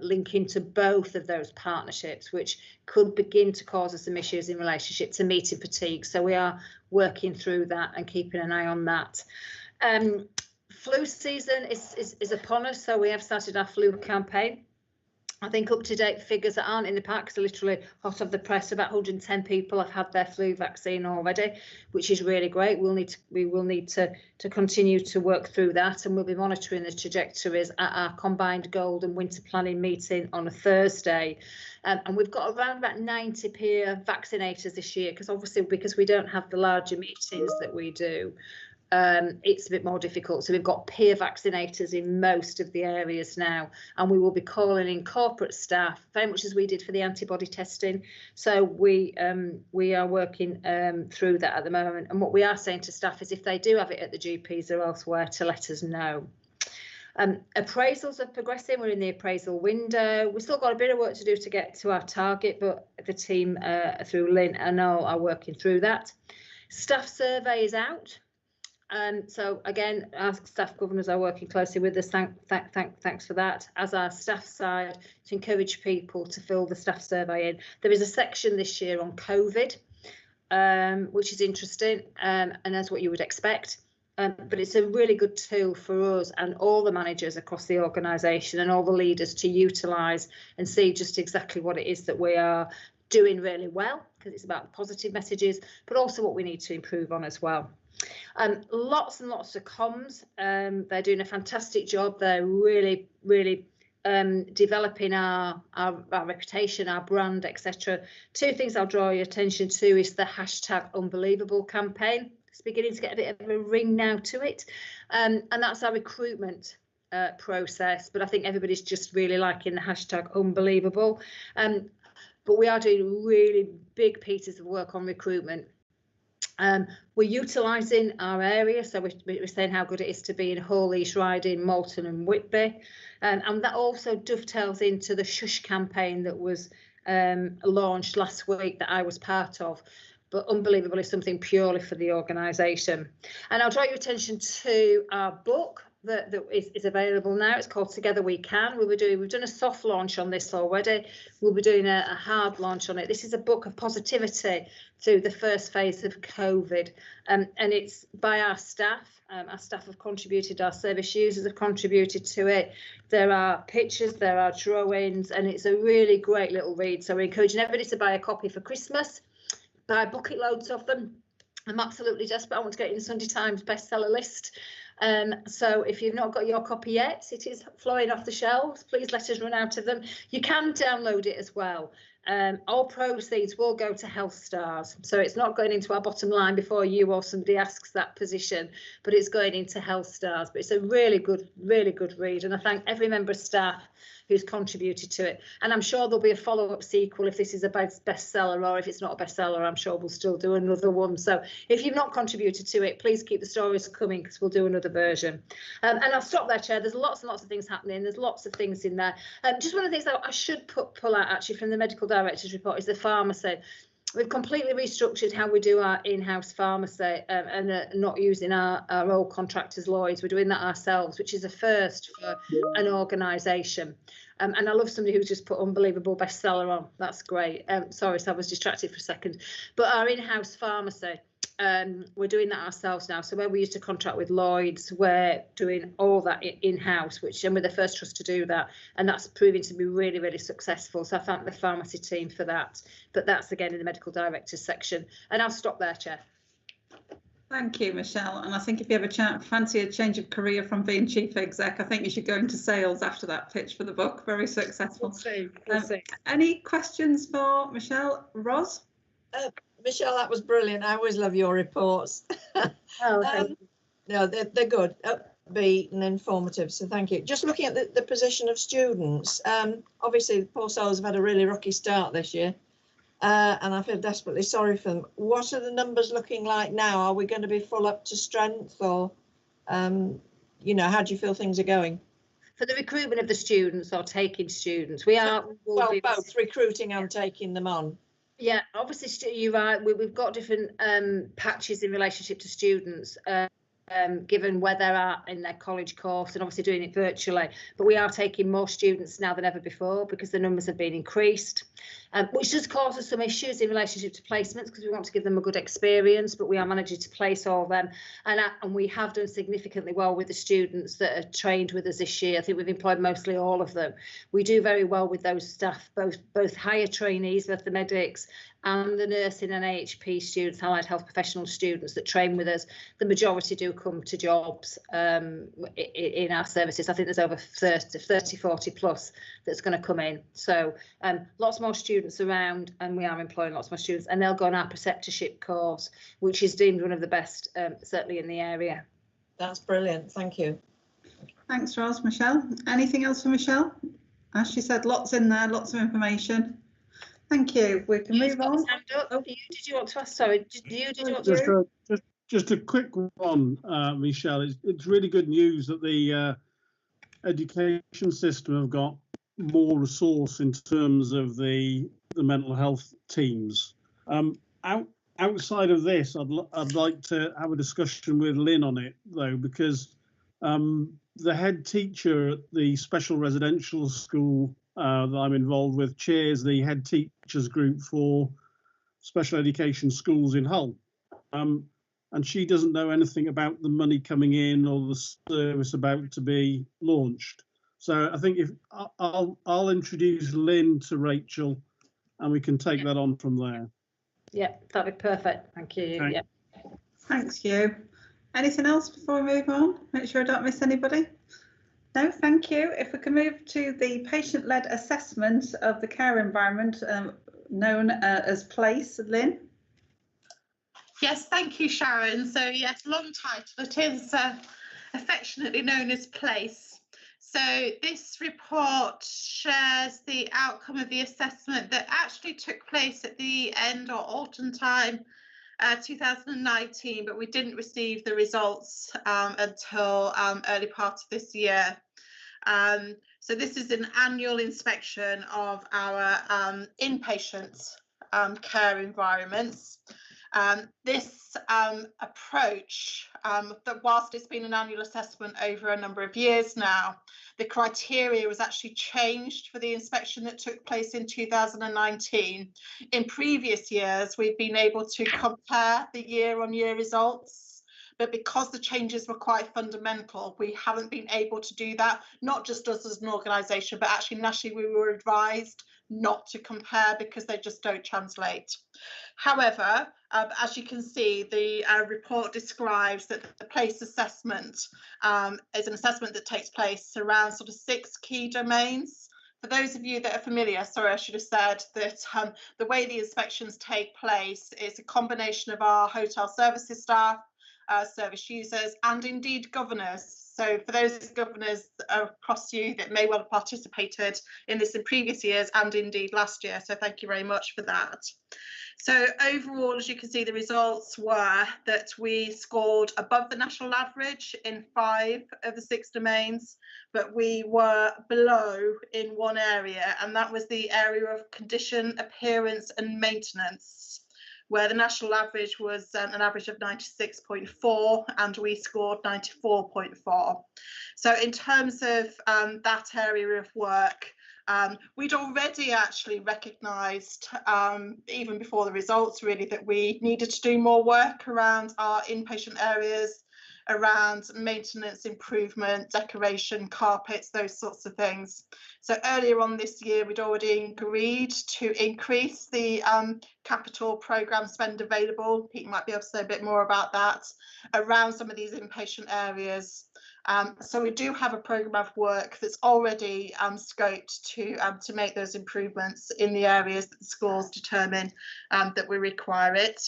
link into both of those partnerships, which could begin to cause us some issues in relationship to meeting fatigue. So we are working through that and keeping an eye on that. Flu season is upon us, so we have started our flu campaign. I think up-to-date figures that aren't in the pack, so literally hot off the press, about 110 people have had their flu vaccine already, which is really great. We will need to continue to work through that, and we'll be monitoring the trajectories at our combined gold and winter planning meeting on a Thursday. And we've got around about 90 peer vaccinators this year, because we don't have the larger meetings that we do. It's a bit more difficult. So we've got peer vaccinators in most of the areas now, and we will be calling in corporate staff, very much as we did for the antibody testing. So we are working through that at the moment. And what we are saying to staff is if they do have it at the GPs or elsewhere, to let us know. Appraisals are progressing. We're in the appraisal window. We've still got a bit of work to do to get to our target, but the team through Lynn and Noel are working through that. Staff survey is out. So again, our staff governors are working closely with us. Thanks for that. As our staff side, to encourage people to fill the staff survey in. There is a section this year on COVID, which is interesting, and that's what you would expect. But it's a really good tool for us and all the managers across the organisation and all the leaders to utilise and see just exactly what it is that we are doing really well, because it's about positive messages, but also what we need to improve on as well. Lots and lots of comms. They're doing a fantastic job. They're really developing our reputation, our brand, etc. 2 things I'll draw your attention to is the #Unbelievable campaign. It's beginning to get a bit of a ring now to it, and that's our recruitment process. But I think everybody's just really liking the #Unbelievable. But we are doing really big pieces of work on recruitment. We're utilising our area, so we're saying how good it is to be in Hull, East Riding, Malton and Whitby, and that also dovetails into the Shush campaign that was launched last week that I was part of. But Unbelievable is something purely for the organisation. And I'll draw your attention to our book that is available now. It's called Together We Can. We've done a soft launch on this already. We'll be doing a hard launch on it. This is a book of positivity through the first phase of COVID, and it's by our staff. Our staff have contributed, our service users have contributed to it. There are pictures, there are drawings, and it's a really great little read. So we're encouraging everybody to buy a copy for Christmas, buy bucket loads of them. I'm absolutely desperate. I want to get in the Sunday Times bestseller list. So if you've not got your copy yet, it is flowing off the shelves. Please let us run out of them. You can download it as well. All proceeds will go to Health Stars, so it's not going into our bottom line before you or somebody asks that position, but it's going into Health Stars. But it's a really good read, and I thank every member of staff who's contributed to it. And I'm sure there'll be a follow-up sequel if this is a bestseller, or if it's not a bestseller, I'm sure we'll still do another one. So if you've not contributed to it, please keep the stories coming, because we'll do another version. And I'll stop there, Chair. There's lots and lots of things happening. There's lots of things in there. Just one of the things that I should pull out actually from the Medical Director's report is the pharmacy. We've completely restructured how we do our in-house pharmacy, and not using our old contractors, Lloyds. We're doing that ourselves, which is a first for an organisation. And I love somebody who's just put Unbelievable bestseller on. That's great. Sorry, so I was distracted for a second. But our in-house pharmacy, we're doing that ourselves now. So where we used to contract with Lloyds, we're doing all that in-house, and we're the first trust to do that, and that's proving to be really successful. So I thank the pharmacy team for that. But that's again in the Medical Directors section, and I'll stop there, Chair. Thank you, Michelle. And I think if you ever fancy a change of career from being chief exec, I think you should go into sales after that pitch for the book. Very successful. We'll see. Any questions for Michelle? Ros? Michelle, that was brilliant. I always love your reports. Oh, thank you. No, they're good, upbeat and informative. So thank you. Just looking at the position of students, obviously poor souls have had a really rocky start this year. And I feel desperately sorry for them. What are the numbers looking like now? Are we going to be full up to strength, or, you know, how do you feel things are going? For the recruitment of the students or taking students, we are. Well, both recruiting and taking them on. Yeah, obviously, you're right. We've got different patches in relationship to students. Given where they're at in their college course and obviously doing it virtually, but we are taking more students now than ever before because the numbers have been increased, which does cause us some issues in relationship to placements because we want to give them a good experience, but we are managing to place all of them, and we have done significantly well with the students that are trained with us this year. I think we've employed mostly all of them. We do very well with those staff, both higher trainees, both the medics and the nursing and AHP students, allied health professional students that train with us. The majority do come to jobs in our services. I think there's over 30, 40 plus that's going to come in. So lots more students around, and we are employing lots more students, and they'll go on our preceptorship course, which is deemed one of the best, certainly in the area. That's brilliant. Thank you. Thanks, Ros. Michelle, anything else for Michelle? As she said, lots in there, lots of information. Thank you. We can move on. Did you want to ask? Sorry, did you want to? Just a quick one, Michelle. It's really good news that the education system have got more resource in terms of the mental health teams. Outside of this, I'd like to have a discussion with Lynn on it though, because the head teacher at the special residential school that I'm involved with chairs the head teachers group for special education schools in Hull. And she doesn't know anything about the money coming in or the service about to be launched. So I think if I'll introduce Lynn to Rachel and we can take that on from there. Yeah, that'd be perfect. Thank you. Thanks. Yeah. Thanks, Hugh. Anything else before we move on? Make sure I don't miss anybody. No, thank you. If we can move to the patient-led assessment of the care environment, known as PLACE, Lynn. Yes, thank you, Sharon. So yes, long title. It is affectionately known as PLACE. So this report shares the outcome of the assessment that actually took place at the end or autumn time 2019, but we didn't receive the results until early part of this year. So this is an annual inspection of our inpatient care environments. This approach, that whilst it's been an annual assessment over a number of years now, the criteria was actually changed for the inspection that took place in 2019. In previous years, we've been able to compare the year-on-year results, but because the changes were quite fundamental, we haven't been able to do that, not just us as an organisation, but actually nationally we were advised not to compare because they just don't translate. However, as you can see, the report describes that the PLACE assessment is an assessment that takes place around sort of 6 key domains. For those of you that are familiar, sorry, I should have said that the way the inspections take place is a combination of our hotel services staff, service users, and indeed governors. So for those governors across you that may well have participated in this in previous years and indeed last year, so thank you very much for that. So overall, as you can see, the results were that we scored above the national average in 5 of the 6 domains, but we were below in one area, and that was the area of condition, appearance and maintenance, where the national average was an average of 96.4 and we scored 94.4. So in terms of that area of work, we'd already actually recognised, even before the results really, that we needed to do more work around our inpatient areas, around maintenance, improvement, decoration, carpets, those sorts of things. So earlier on this year, we'd already agreed to increase the capital programme spend available. Pete might be able to say a bit more about that, around some of these inpatient areas. So we do have a programme of work that's already scoped to make those improvements in the areas that the schools determine that we require it.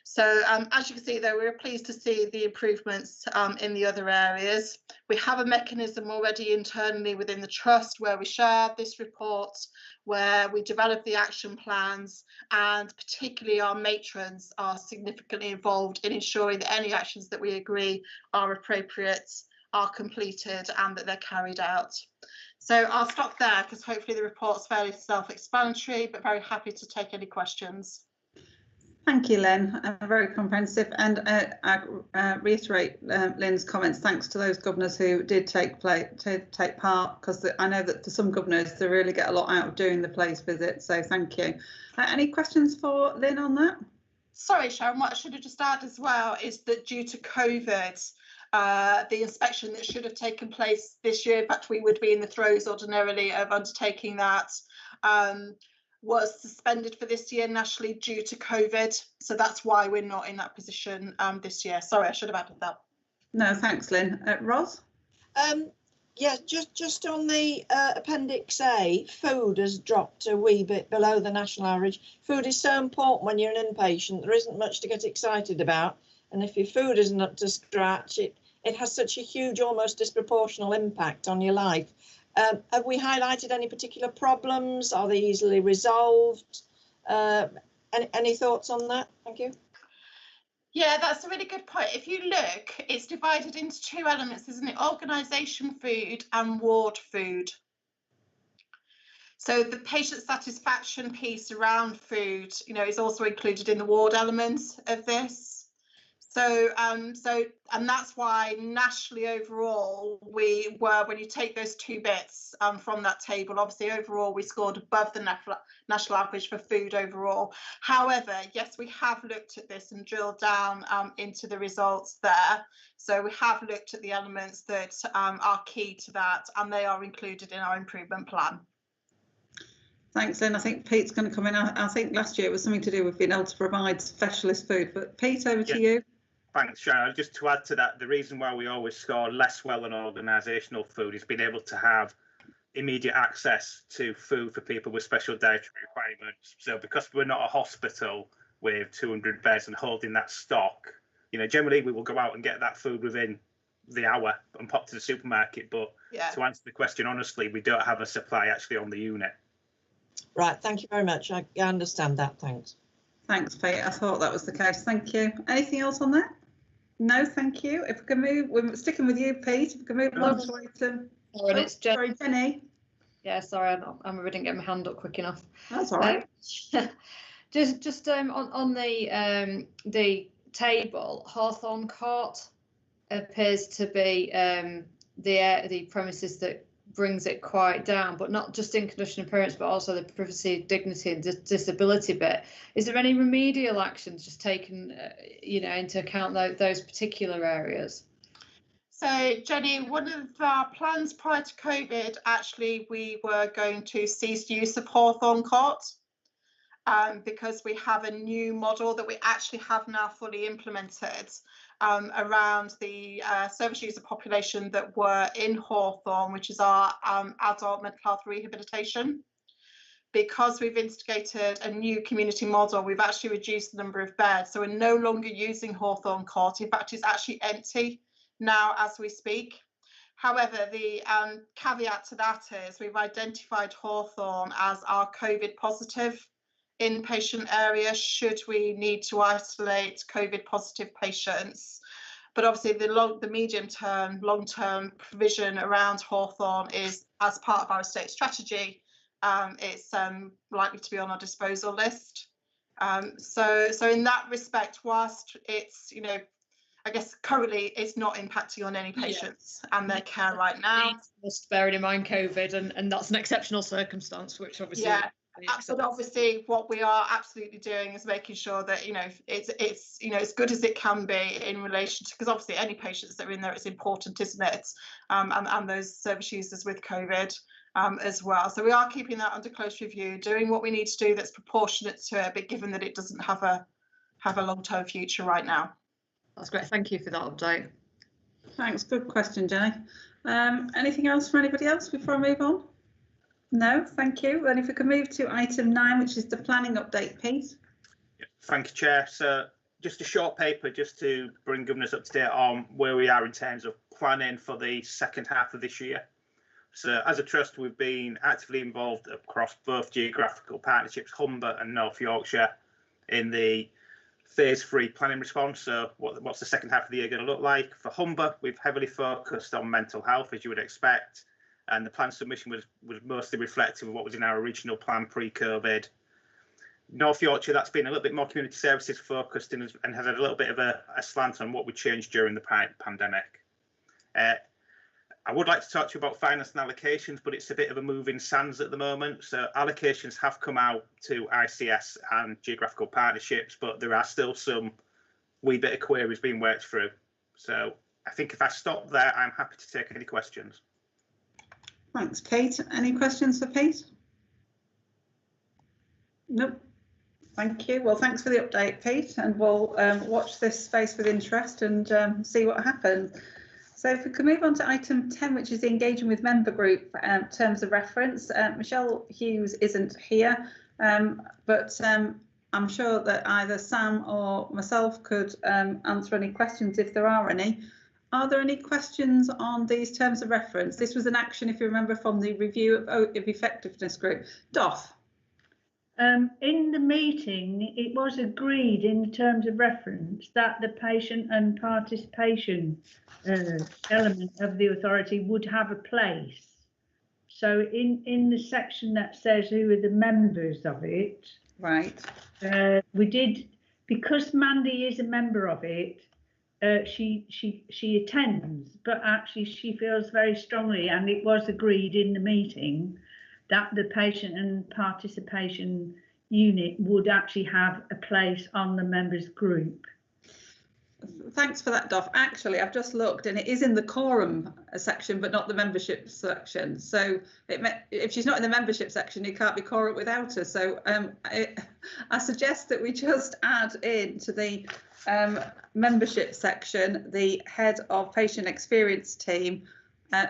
So as you can see, though, we're pleased to see the improvements in the other areas. We have a mechanism already internally within the trust where we share this report, where we develop the action plans, and particularly our matrons are significantly involved in ensuring that any actions that we agree are appropriate, are completed, and that they're carried out. So I'll stop there because hopefully the report's fairly self-explanatory, but very happy to take any questions. Thank you, Lynn. Very comprehensive, and I reiterate Lynn's comments. Thanks to those governors who did take part, because I know that for some governors they really get a lot out of doing the place visit. So thank you. Any questions for Lynn on that? Sorry, Sharon. What I should have just added as well is that due to COVID, the inspection that should have taken place this year, in fact, we would be in the throes ordinarily of undertaking that. Was suspended for this year nationally due to COVID. So that's why we're not in that position this year. Sorry, I should have added that. No, thanks, Lynn. Ros? Yeah, just on the Appendix A, food has dropped a wee bit below the national average. Food is so important when you're an inpatient. There isn't much to get excited about. And if your food isn't up to scratch, it has such a huge, almost disproportional impact on your life. Have we highlighted any particular problems? Are they easily resolved? Any thoughts on that? Thank you. Yeah, that's a really good point. If you look, it's divided into two elements, isn't it? Organisation food and ward food. So the patient satisfaction piece around food, you know, is also included in the ward elements of this. So, and that's why nationally overall, we were, when you take those two bits from that table, obviously overall we scored above the national average for food overall. However, yes, we have looked at this and drilled down into the results there. So we have looked at the elements that are key to that, and they are included in our improvement plan. Thanks, Lynn. I think Pete's going to come in. I think last year it was something to do with being able to provide specialist food, but Pete, over to you. Thanks, Sharon. Just to add to that, the reason why we always score less well on organisational food is being able to have immediate access to food for people with special dietary requirements. So because we're not a hospital with 200 beds and holding that stock, you know, generally we will go out and get that food within the hour and pop to the supermarket. But to answer the question honestly, we don't have a supply actually on the unit. Right. Thank you very much. I understand that. Thanks. Thanks, Pete. I thought that was the case. Thank you. Anything else on that? No, thank you. If we can move, we're sticking with you, Pete. If we can move on to item. It's Jenny. Sorry, Jenny. Yeah, sorry, I didn't get my hand up quick enough. That's all right. Just on the table, Hawthorne Court appears to be the premises that brings it quite down, but not just in condition appearance, but also the privacy, dignity and disability bit. Is there any remedial actions just taken, into account those particular areas? So, Jenny, one of our plans prior to COVID, actually, we were going to cease use of Hawthorne Court because we have a new model that we actually have now fully implemented around the service user population that were in Hawthorne, which is our adult mental health rehabilitation. Because we've instigated a new community model, we've actually reduced the number of beds. So we're no longer using Hawthorne Court. In fact, it's actually empty now as we speak. However, the caveat to that is we've identified Hawthorne as our COVID positive inpatient area should we need to isolate COVID positive patients. But obviously the medium term, long term provision around Hawthorne is as part of our estate strategy. It's likely to be on our disposal list. So in that respect, whilst it's, I guess currently it's not impacting on any patients and their care right now. Just bearing in mind COVID, and that's an exceptional circumstance, which obviously But obviously, what we are absolutely doing is making sure that it's as good as it can be in relation to, because obviously any patients that are in there, it's important, isn't it? And those service users with COVID as well. So we are keeping that under close review, doing what we need to do that's proportionate to it, but given that it doesn't have a long-term future right now. That's great. Thank you for that update. Thanks. Good question, Jenny. Anything else for anybody else before I move on? No, thank you. Then if we could move to item 9, which is the planning update piece. Thank you, Chair. So just a short paper just to bring governors up to date on where we are in terms of planning for the second half of this year. So as a trust, we've been actively involved across both geographical partnerships, Humber and North Yorkshire, in the phase 3 planning response. So what's the second half of the year going to look like? For Humber, we've heavily focused on mental health, as you would expect. And the plan submission was mostly reflective of what was in our original plan pre-COVID. North Yorkshire, that's been a little bit more community services focused and has had a little bit of a slant on what we changed during the pandemic. I would like to talk to you about finance and allocations, but it's a bit of a moving sands at the moment. So allocations have come out to ICS and geographical partnerships, but there are still some wee bit of queries being worked through. So I think if I stop there, I'm happy to take any questions. Thanks, Kate. Any questions for Pete? Nope. Thank you. Well, thanks for the update, Pete, and we'll watch this space with interest and see what happens. So if we can move on to item 10, which is the engaging with member group terms of reference. Michelle Hughes isn't here, but I'm sure that either Sam or myself could answer any questions if there are any. Are there any questions on these terms of reference? This was an action, if you remember, from the review of effectiveness group. Doff. In the meeting, it was agreed in the terms of reference that the patient and participation element of the authority would have a place. So in the section that says who are the members of it, right? We did, because Mandy is a member of it. She attends, but actually she feels very strongly, and it was agreed in the meeting that the patient and participation unit would actually have a place on the members group. Thanks for that, Doff. Actually, I've just looked and it is in the quorum section, but not the membership section. So if she's not in the membership section, you can't be quorum without her. So I suggest that we just add into the membership section the head of patient experience team.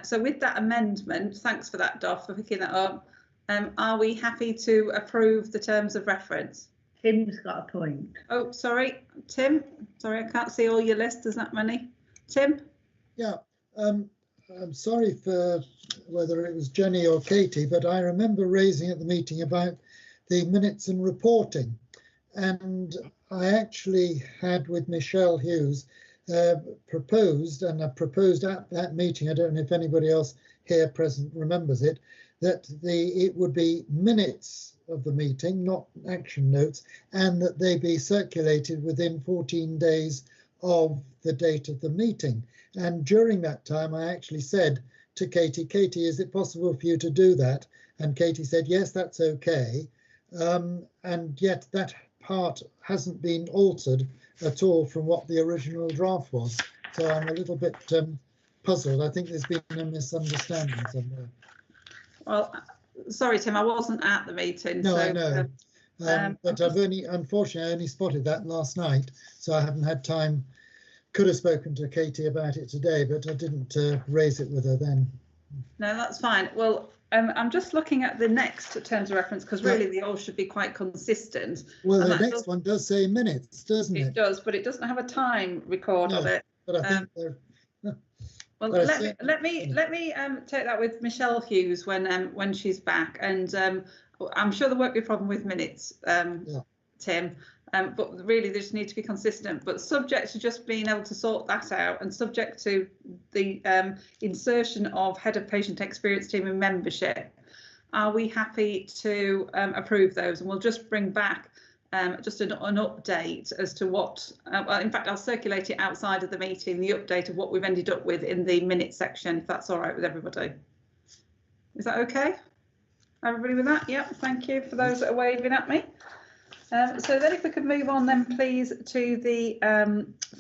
So with that amendment, thanks for that, Doff, for picking that up. Are we happy to approve the terms of reference? Tim's got a point. Oh, sorry, Tim. Sorry, I can't see all your list. There's that many. Tim? Yeah, I'm sorry for whether it was Jenny or Katie, but I remember raising at the meeting about the minutes and reporting. And I actually had with Michelle Hughes proposed, and I proposed at that meeting, I don't know if anybody else here present remembers it, that it would be minutes of the meeting, not action notes, and that they be circulated within 14 days of the date of the meeting. And during that time, I actually said to Katie, is it possible for you to do that? And Katie said, yes, that's okay. And yet that part hasn't been altered at all from what the original draft was. So I'm a little bit puzzled. I think there's been a misunderstanding somewhere. Well, sorry, Tim, I wasn't at the meeting. No, so, I know. But unfortunately, I only spotted that last night, so I haven't had time. Could have spoken to Katie about it today, but I didn't raise it with her then. No, that's fine. Well, I'm just looking at the next terms of reference because really they all should be quite consistent. Well, the next one does say minutes, doesn't it? It does, but it doesn't have a time record of it. But I think they're. Well, let me take that with Michelle Hughes when she's back, and I'm sure there won't be a problem with minutes, Tim. But really, they just need to be consistent. But subject to just being able to sort that out, and subject to the insertion of head of patient experience team and membership, are we happy to approve those? And we'll just bring back just an update as to what, well, in fact, I'll circulate it outside of the meeting, the update of what we've ended up with in the minutes section, if that's all right with everybody. Is that okay? Everybody with that? Yep, thank you for those that are waving at me. So then if we could move on then please to the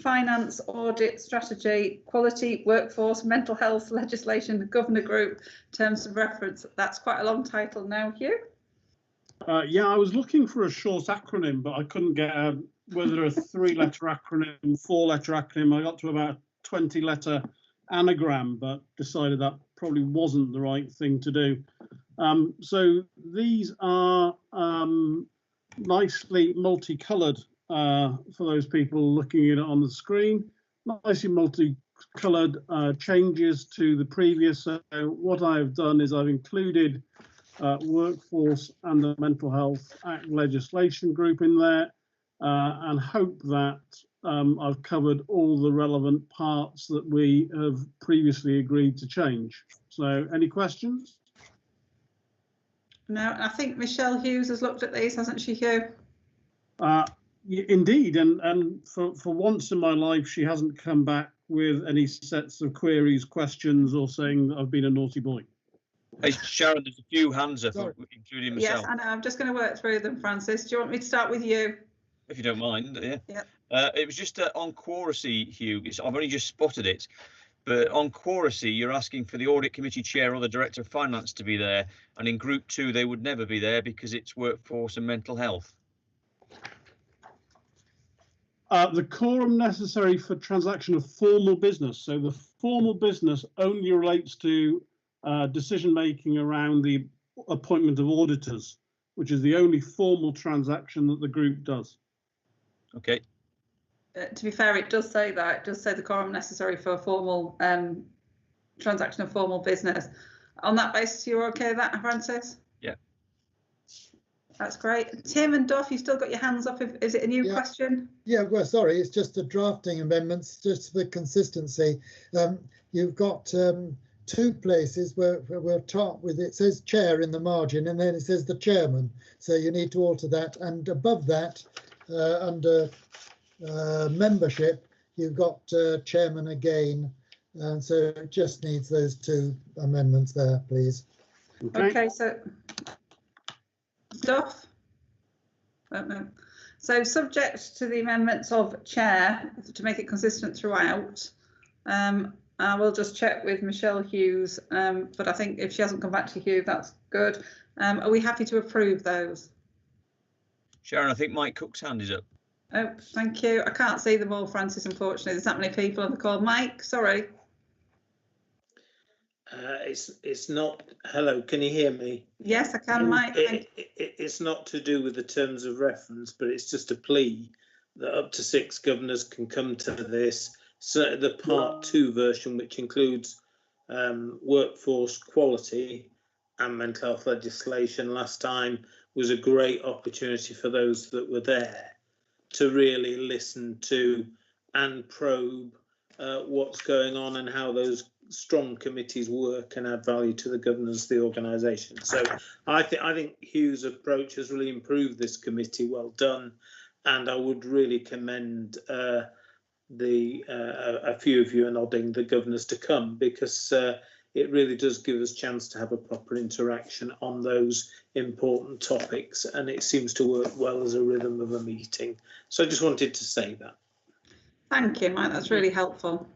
finance, audit, strategy, quality, workforce, mental health legislation, the governor group, terms of reference. That's quite a long title now, Hugh. Yeah, I was looking for a short acronym, but I couldn't get whether a 3-letter acronym, 4-letter acronym. I got to about a 20-letter anagram, but decided that probably wasn't the right thing to do. So these are nicely multicoloured for those people looking at it on the screen. Nicely multicoloured changes to the previous. So what I've done is I've included workforce and the Mental Health Act legislation group in there, and hope that I've covered all the relevant parts that we have previously agreed to change. So any questions? No, I think Michelle Hughes has looked at these, hasn't she, Hugh? Indeed, and for once in my life, she hasn't come back with any sets of queries, questions, or saying that I've been a naughty boy. Hey, Sharon, there's a few hands up, including myself. Yes, I know. I'm just going to work through them, Francis. Do you want me to start with you? If you don't mind, yeah. Yeah. It was just on quoracy, Hugh. I've only just spotted it. But on quoracy, you're asking for the audit committee chair or the director of finance to be there. And in group 2, they would never be there because it's workforce and mental health. The quorum necessary for transaction of formal business. So the formal business only relates to decision making around the appointment of auditors, which is the only formal transaction that the group does. Okay. To be fair, it does say that. It does say the quorum necessary for a formal transaction of formal business. On that basis, you're okay with that, Francis? Yeah. That's great. Tim and Duff, you still got your hands up. Is it a new question? Yeah, well, sorry, it's just the drafting amendments, just for consistency. You've got 2 places where we're taught with, it says chair in the margin, and then it says the chairman. So you need to alter that. And above that, under membership, you've got chairman again. And so it just needs those 2 amendments there, please. Okay, so Duff? So subject to the amendments of chair to make it consistent throughout. I will just check with Michelle Hughes, but I think if she hasn't come back to Hugh, that's good. Are we happy to approve those? Sharon, I think Mike Cook's hand is up. Oh, thank you. I can't see them all, Francis, unfortunately. There's that many people on the call. Mike, sorry. It's not. Hello, can you hear me? Yes, I can, Mike. It's not to do with the terms of reference, but it's just a plea that up to 6 governors can come to this. So the part 2 version, which includes workforce quality and mental health legislation, last time was a great opportunity for those that were there to really listen to and probe what's going on and how those strong committees work and add value to the governance of the organisation. So I think Hugh's approach has really improved this committee. Well done, and I would really commend a few of you are nodding, the governors to come, because it really does give us a chance to have a proper interaction on those important topics, and it seems to work well as a rhythm of a meeting. So I just wanted to say that. Thank you, Mike. That's really helpful.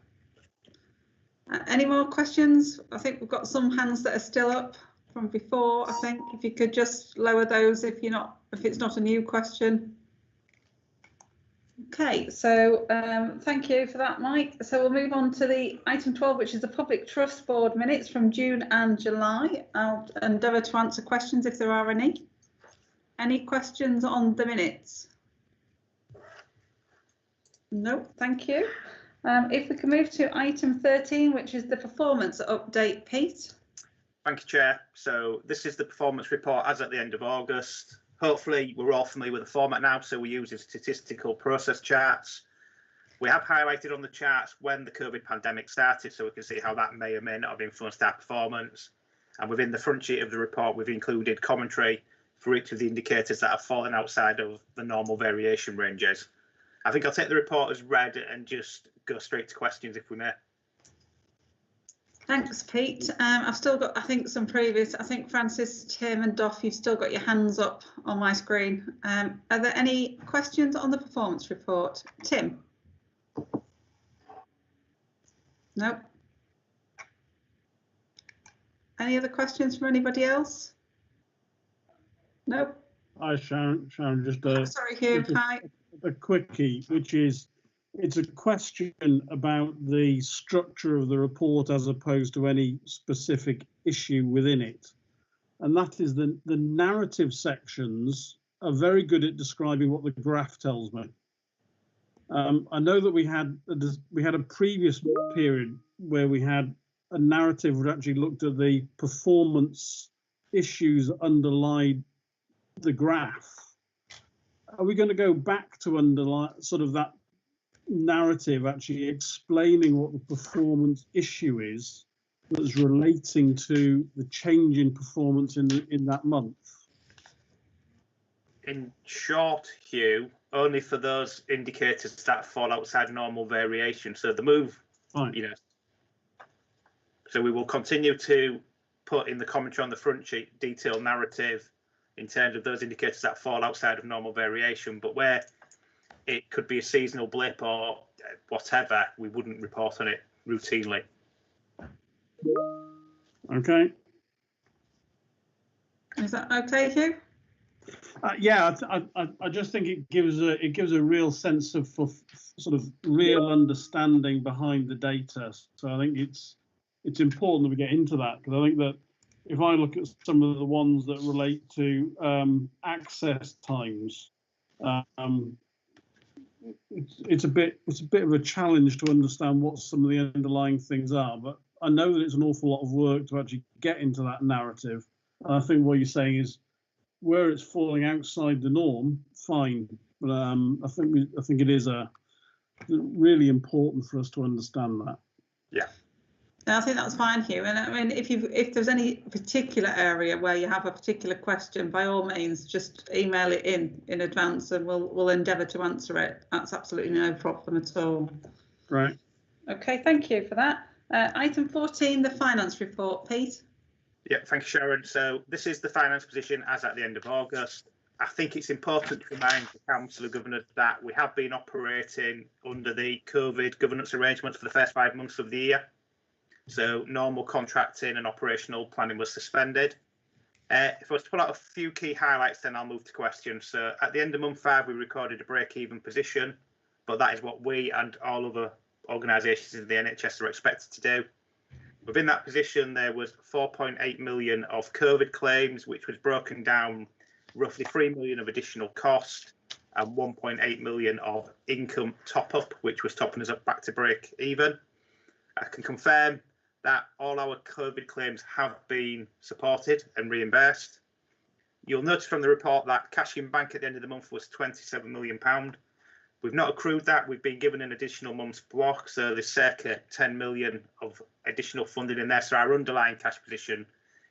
Any more questions? I think we've got some hands that are still up from before. I think if you could just lower those if it's not a new question. Okay, so thank you for that, Mike. So we'll move on to the item 12, which is the Public Trust Board minutes from June and July. I'll endeavour to answer questions if there are any. Any questions on the minutes? No, thank you. If we can move to item 13, which is the performance update, Pete. Thank you, Chair. So this is the performance report as at the end of August. Hopefully we're all familiar with the format now, so we're using statistical process charts. We have highlighted on the charts when the COVID pandemic started, so we can see how that may or may not have influenced our performance. And within the front sheet of the report, we've included commentary for each of the indicators that have fallen outside of the normal variation ranges. I think I'll take the report as read and just go straight to questions if we may. Thanks, Pete. I've still got, I think, some previous, I think Francis, Tim and Doff, you've still got your hands up on my screen. Are there any questions on the performance report? Tim? Nope. Any other questions from anybody else? Nope. Hi, Sharon, just sorry, Hugh. Hi. A quickie, which is, it's a question about the structure of the report as opposed to any specific issue within it. And that is the narrative sections are very good at describing what the graph tells me. I know that we had a previous period where we had a narrative that actually looked at the performance issues that underlie the graph. Are we going to go back to underline sort of that narrative actually explaining what the performance issue is that's relating to the change in performance in that month? In short, Hugh, only for those indicators that fall outside normal variation. So the move, Fine. You know, so we will continue to put in the commentary on the front sheet detailed narrative in terms of those indicators that fall outside of normal variation, but where it could be a seasonal blip or whatever, we wouldn't report on it routinely. Okay. Is that okay, Hugh? Yeah, I just think it gives a real sense of sort of real understanding behind the data. So I think it's important that we get into that, because I think that if I look at some of the ones that relate to access times, it's a bit of a challenge to understand what some of the underlying things are. But I know that it's an awful lot of work to actually get into that narrative. And I think what you're saying is, where it's falling outside the norm, fine. But I think it is really important for us to understand that. Yeah. I think that's fine, Hugh. And I mean, if there's any particular area where you have a particular question, by all means, just email it in advance, and we'll endeavour to answer it. That's absolutely no problem at all. Right. Okay, thank you for that. Item 14, the finance report, Pete. Yeah, thank you, Sharon. So this is the finance position as at the end of August. I think it's important to remind the Council of Governors that we have been operating under the COVID governance arrangements for the first 5 months of the year. So normal contracting and operational planning was suspended. If I was to pull out a few key highlights, then I'll move to questions. So at the end of month 5, we recorded a break-even position, but that is what we and all other organisations in the NHS are expected to do. Within that position, there was 4.8 million of COVID claims, which was broken down roughly 3 million of additional cost and 1.8 million of income top-up, which was topping us up back to break even. I can confirm that all our COVID claims have been supported and reimbursed. You'll notice from the report that cash in bank at the end of the month was £27 million. We've not accrued that. We've been given an additional month's block, so there's circa 10 million of additional funding in there. So our underlying cash position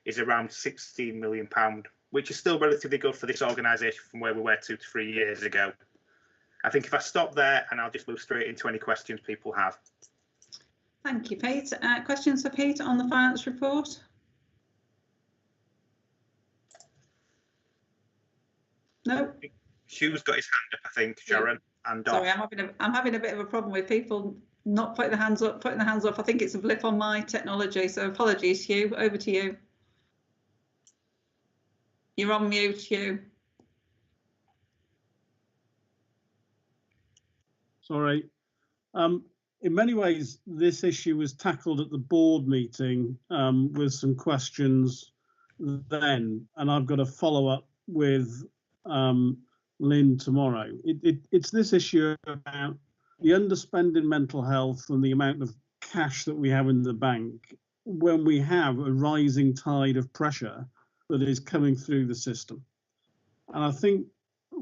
is around £16 million, which is still relatively good for this organisation from where we were 2 to 3 years ago. I think if I stop there, and I'll just move straight into any questions people have. Thank you, Pete. Questions for Pete on the finance report? No. Hugh's got his hand up, I think, Sharon. And sorry, I'm having a bit of a problem with people not putting their hands up. I think it's a blip on my technology, so apologies, Hugh. Over to you. You're on mute, Hugh. Sorry. In many ways, this issue was tackled at the board meeting with some questions then, and I've got a follow-up with Lynn tomorrow. It's this issue about the underspend in mental health and the amount of cash that we have in the bank when we have a rising tide of pressure that is coming through the system. And I think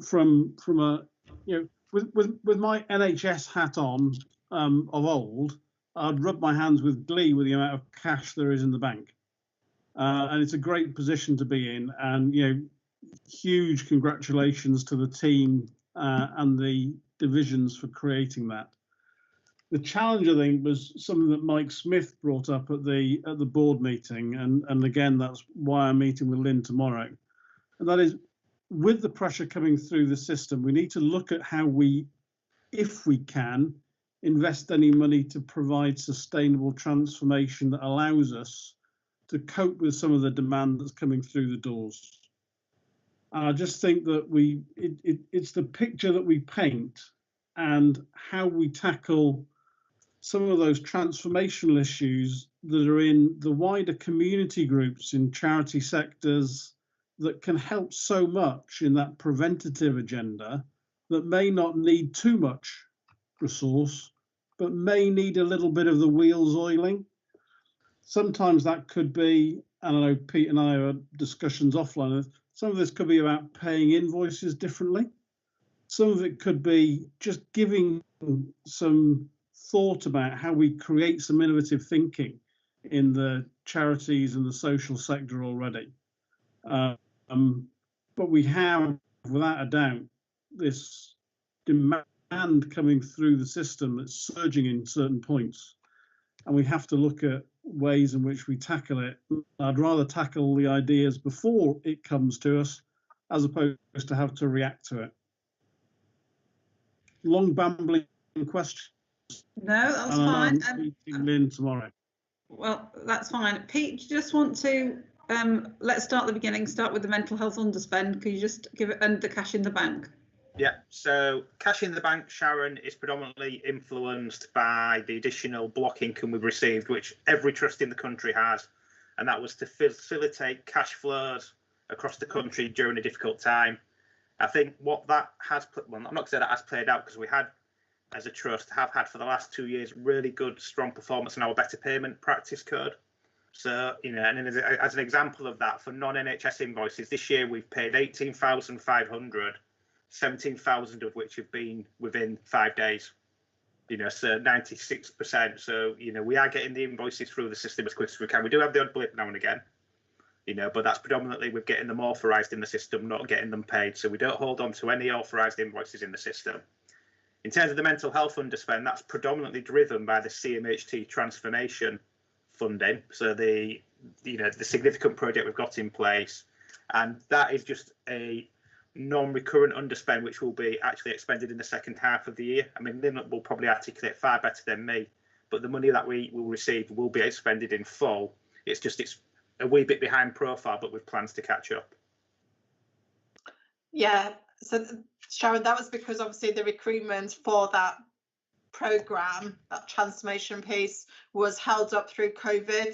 from a, you know, with my NHS hat on of old, I'd rub my hands with glee with the amount of cash there is in the bank. And it's a great position to be in. And, you know, huge congratulations to the team and the divisions for creating that. The challenge, I think, was something that Mike Smith brought up at the board meeting, and again, that's why I'm meeting with Lynn tomorrow. And that is, with the pressure coming through the system, we need to look at how we, if we can, invest any money to provide sustainable transformation that allows us to cope with some of the demand that's coming through the doors. And I just think that it's the picture that we paint and how we tackle some of those transformational issues that are in the wider community groups in charity sectors that can help so much in that preventative agenda that may not need too much resource, but may need a little bit of the wheels oiling. Sometimes that could be, and I know Pete and I are discussions offline, some of this could be about paying invoices differently. Some of it could be just giving some thought about how we create some innovative thinking in the charities and the social sector already. But we have, without a doubt, this demand coming through the system that's surging in certain points. And we have to look at ways in which we tackle it. I'd rather tackle the ideas before it comes to us, as opposed to have to react to it. Long bambling question. No, that's fine. Meeting Lynn tomorrow. Well, that's fine. Pete, do you just want to let's start at the beginning. Start with the mental health underspend. Could you just give it and the cash in the bank? Yeah, so cash in the bank, Sharon, is predominantly influenced by the additional block income we've received, which every trust in the country has, and that was to facilitate cash flows across the country during a difficult time. I think what that has, well, I'm not going to say that has played out, because we had, as a trust, have had for the last 2 years really good, strong performance in our better payment practice code. So, you know, and as an example of that, for non-NHS invoices, this year we've paid 18,500. 17,000 of which have been within 5 days, you know, so 96%. So, you know, we are getting the invoices through the system as quick as we can. We do have the odd blip now and again, you know, but that's predominantly with getting them authorised in the system, not getting them paid. So we don't hold on to any authorised invoices in the system. In terms of the mental health underspend, that's predominantly driven by the CMHT transformation funding. So the significant project we've got in place, and that is just a non-recurrent underspend which will be actually expended in the second half of the year. I mean, Lynn will probably articulate far better than me, but the money that we will receive will be expended in full. It's a wee bit behind profile, but with plans to catch up. Yeah, so Sharon, that was because obviously the recruitment for that programme, that transformation piece, was held up through COVID.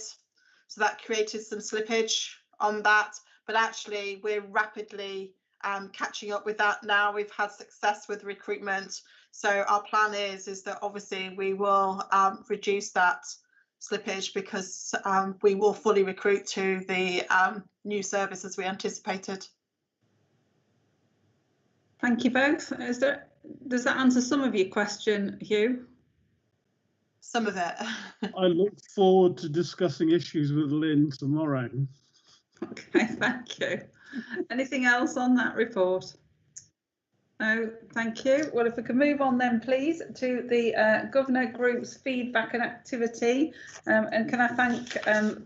So that created some slippage on that, but actually we're rapidly catching up with that now. We've had success with recruitment, so our plan is that obviously we will reduce that slippage, because we will fully recruit to the new service as we anticipated. Thank you both. Does that answer some of your question, Hugh? Some of it. I look forward to discussing issues with Lynn tomorrow. Okay, thank you. Anything else on that report? No, thank you. Well, if we can move on then, please, to the Governor Group's feedback and activity. And can I thank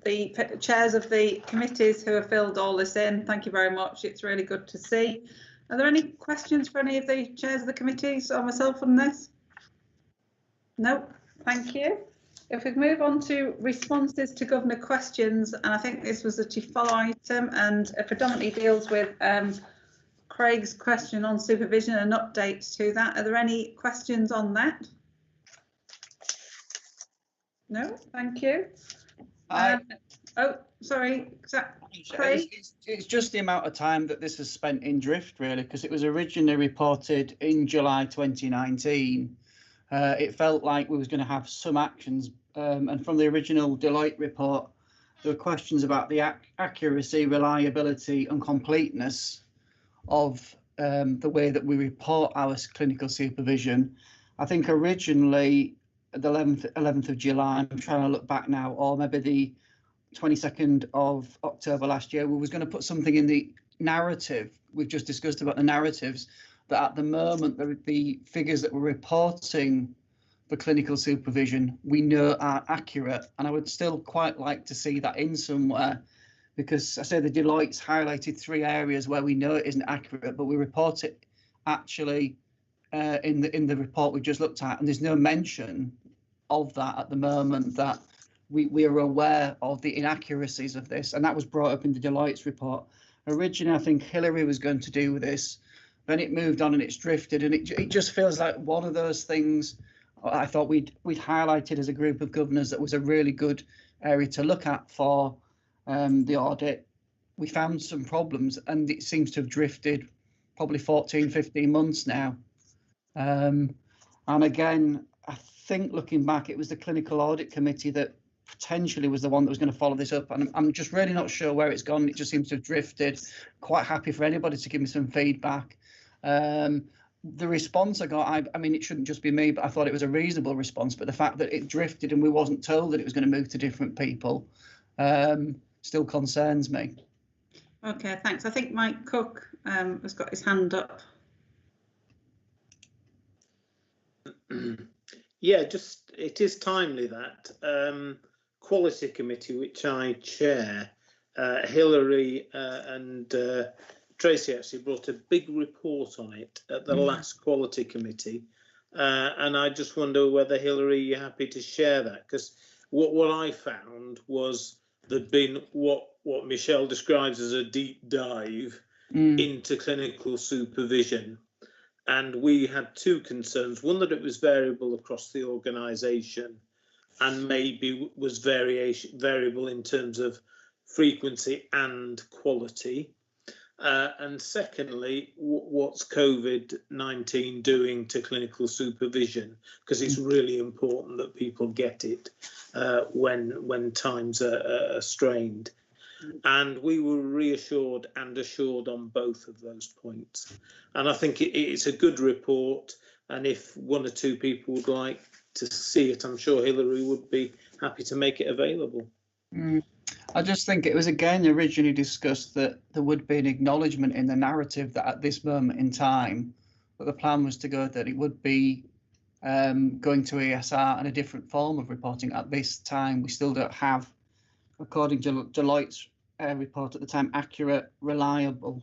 the chairs of the committees who have filled all this in. Thank you very much. It's really good to see. Are there any questions for any of the chairs of the committees or myself on this? No, thank you. If we move on to responses to Governor questions, and I think this was a follow item and it predominantly deals with Craig's question on supervision and updates to that. Are there any questions on that? No, thank you. Oh, sorry, Craig? It's just the amount of time that this has spent in drift, really, because it was originally reported in July 2019. It felt like we was going to have some actions, and from the original Deloitte report, there were questions about the accuracy, reliability and completeness of the way that we report our clinical supervision. I think originally the 11th of July, I'm trying to look back now, or maybe the 22nd of October last year, we was going to put something in the narrative. We've just discussed about the narratives, that at the moment the figures that we're reporting for clinical supervision we know are accurate, and I would still quite like to see that in somewhere, because I say the Deloitte's highlighted 3 areas where we know it isn't accurate, but we report it actually in the report we just looked at, and there's no mention of that at the moment, that we are aware of the inaccuracies of this, and that was brought up in the Deloitte's report. Originally, I think Hillary was going to do this, then it moved on and it's drifted, and it just feels like one of those things I thought we'd highlighted as a group of governors that was a really good area to look at for the audit. We found some problems, and it seems to have drifted probably 14, 15 months now. And again, I think looking back, it was the Clinical Audit Committee that potentially was the one that was going to follow this up, and I'm just really not sure where it's gone. It just seems to have drifted. Quite happy for anybody to give me some feedback. The response I got, I mean, it shouldn't just be me, but I thought it was a reasonable response, but the fact that it drifted and we wasn't told that it was going to move to different people still concerns me. Okay, thanks. I think Mike Cook has got his hand up. Yeah, just it is timely that Quality Committee, which I chair, Hillary and Tracy actually brought a big report on it at the last Quality Committee, and I just wonder whether, Hillary, you're happy to share that, because what I found was there'd been what Michelle describes as a deep dive into clinical supervision. And we had 2 concerns. One, that it was variable across the organisation and maybe was variable in terms of frequency and quality. And secondly, what's COVID-19 doing to clinical supervision? Because it's really important that people get it when times are strained. And we were reassured and assured on both of those points. And I think it's a good report. And if 1 or 2 people would like to see it, I'm sure Hillary would be happy to make it available. I just think it was again originally discussed that there would be an acknowledgement in the narrative that at this moment in time, that the plan was to go that it would be going to ESR and a different form of reporting. At this time, we still don't have, according to Deloitte's report at the time, accurate, reliable,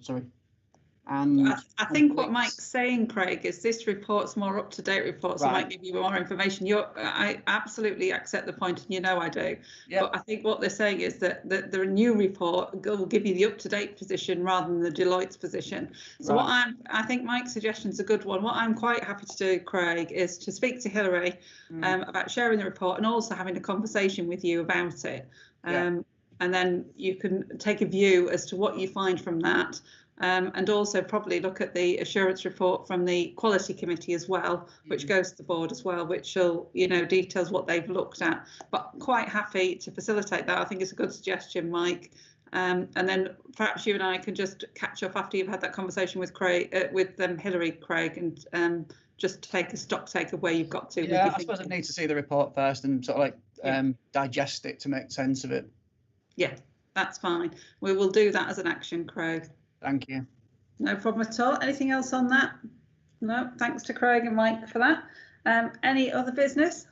and I think what Mike's saying, Craig, is this report's more up-to-date report, so I might give you more information. I absolutely accept the point, and you know I do. Yep. But I think what they're saying is that the new report will give you the up-to-date position rather than the Deloitte's position. So I think Mike's suggestion is a good one. What I'm quite happy to do, Craig, is to speak to Hillary about sharing the report and also having a conversation with you about it. And then you can take a view as to what you find from that. And also probably look at the assurance report from the Quality Committee as well, which goes to the board as well, which will, details what they've looked at. But quite happy to facilitate that. I think it's a good suggestion, Mike. And then perhaps you and I can just catch up after you've had that conversation with Craig, with Hillary, Craig, and just take a stock take of where you've got to. Yeah, I suppose I need to see the report first and sort of digest it to make sense of it. Yeah, that's fine. We will do that as an action, Craig. Thank you. No problem at all. Anything else on that? No, thanks to Craig and Mike for that. Any other business?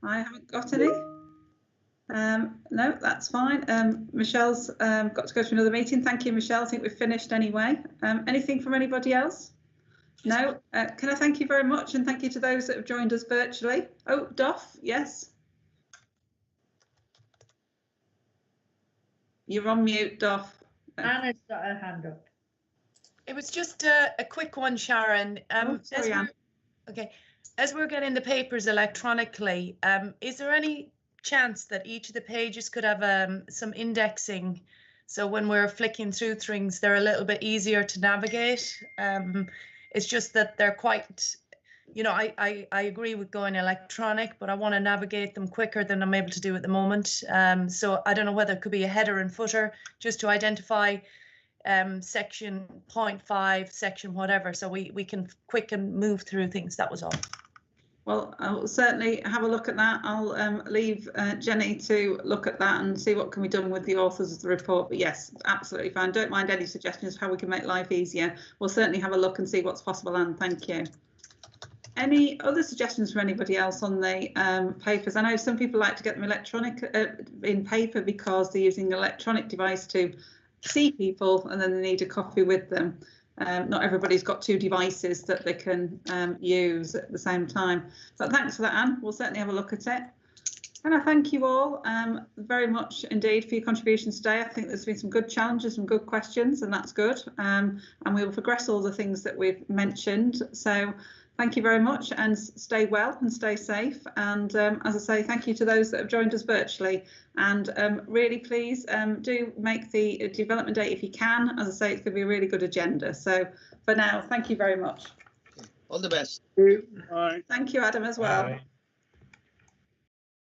I haven't got any. No, that's fine. Michelle's got to go to another meeting. Thank you, Michelle. I think we've finished anyway. Anything from anybody else? No. Can I thank you very much, and thank you to those that have joined us virtually. Oh, Duff, yes. You're on mute, Duff. Anna's got her hand up. It was just a quick one, Sharon. Sorry, Anne. Okay, as we're getting the papers electronically, is there any chance that each of the pages could have some indexing, so when we're flicking through things, they're a little bit easier to navigate? It's just that they're quite, I agree with going electronic, but I want to navigate them quicker than I'm able to do at the moment. So I don't know whether it could be a header and footer just to identify section 0.5, section whatever, so we can quick and move through things. That was all. Well, I'll certainly have a look at that. I'll leave Jenny to look at that and see what can be done with the authors of the report. But yes, absolutely fine. Don't mind any suggestions of how we can make life easier. We'll certainly have a look and see what's possible, Anne. Thank you. Any other suggestions from anybody else on the papers? I know some people like to get them electronic in paper because they're using an electronic device to see people and then they need a copy with them. Not everybody's got two devices that they can use at the same time. But thanks for that, Anne. We'll certainly have a look at it. And I thank you all very much indeed for your contributions today. I think there's been some good challenges, some good questions, and that's good. And we will progress all the things that we've mentioned. So thank you very much, and stay well and stay safe. And as I say, thank you to those that have joined us virtually. And really, please do make the development date if you can. As I say, it's going to be a really good agenda. So for now, thank you very much. All the best. Bye. Thank you, Adam, as well. Bye.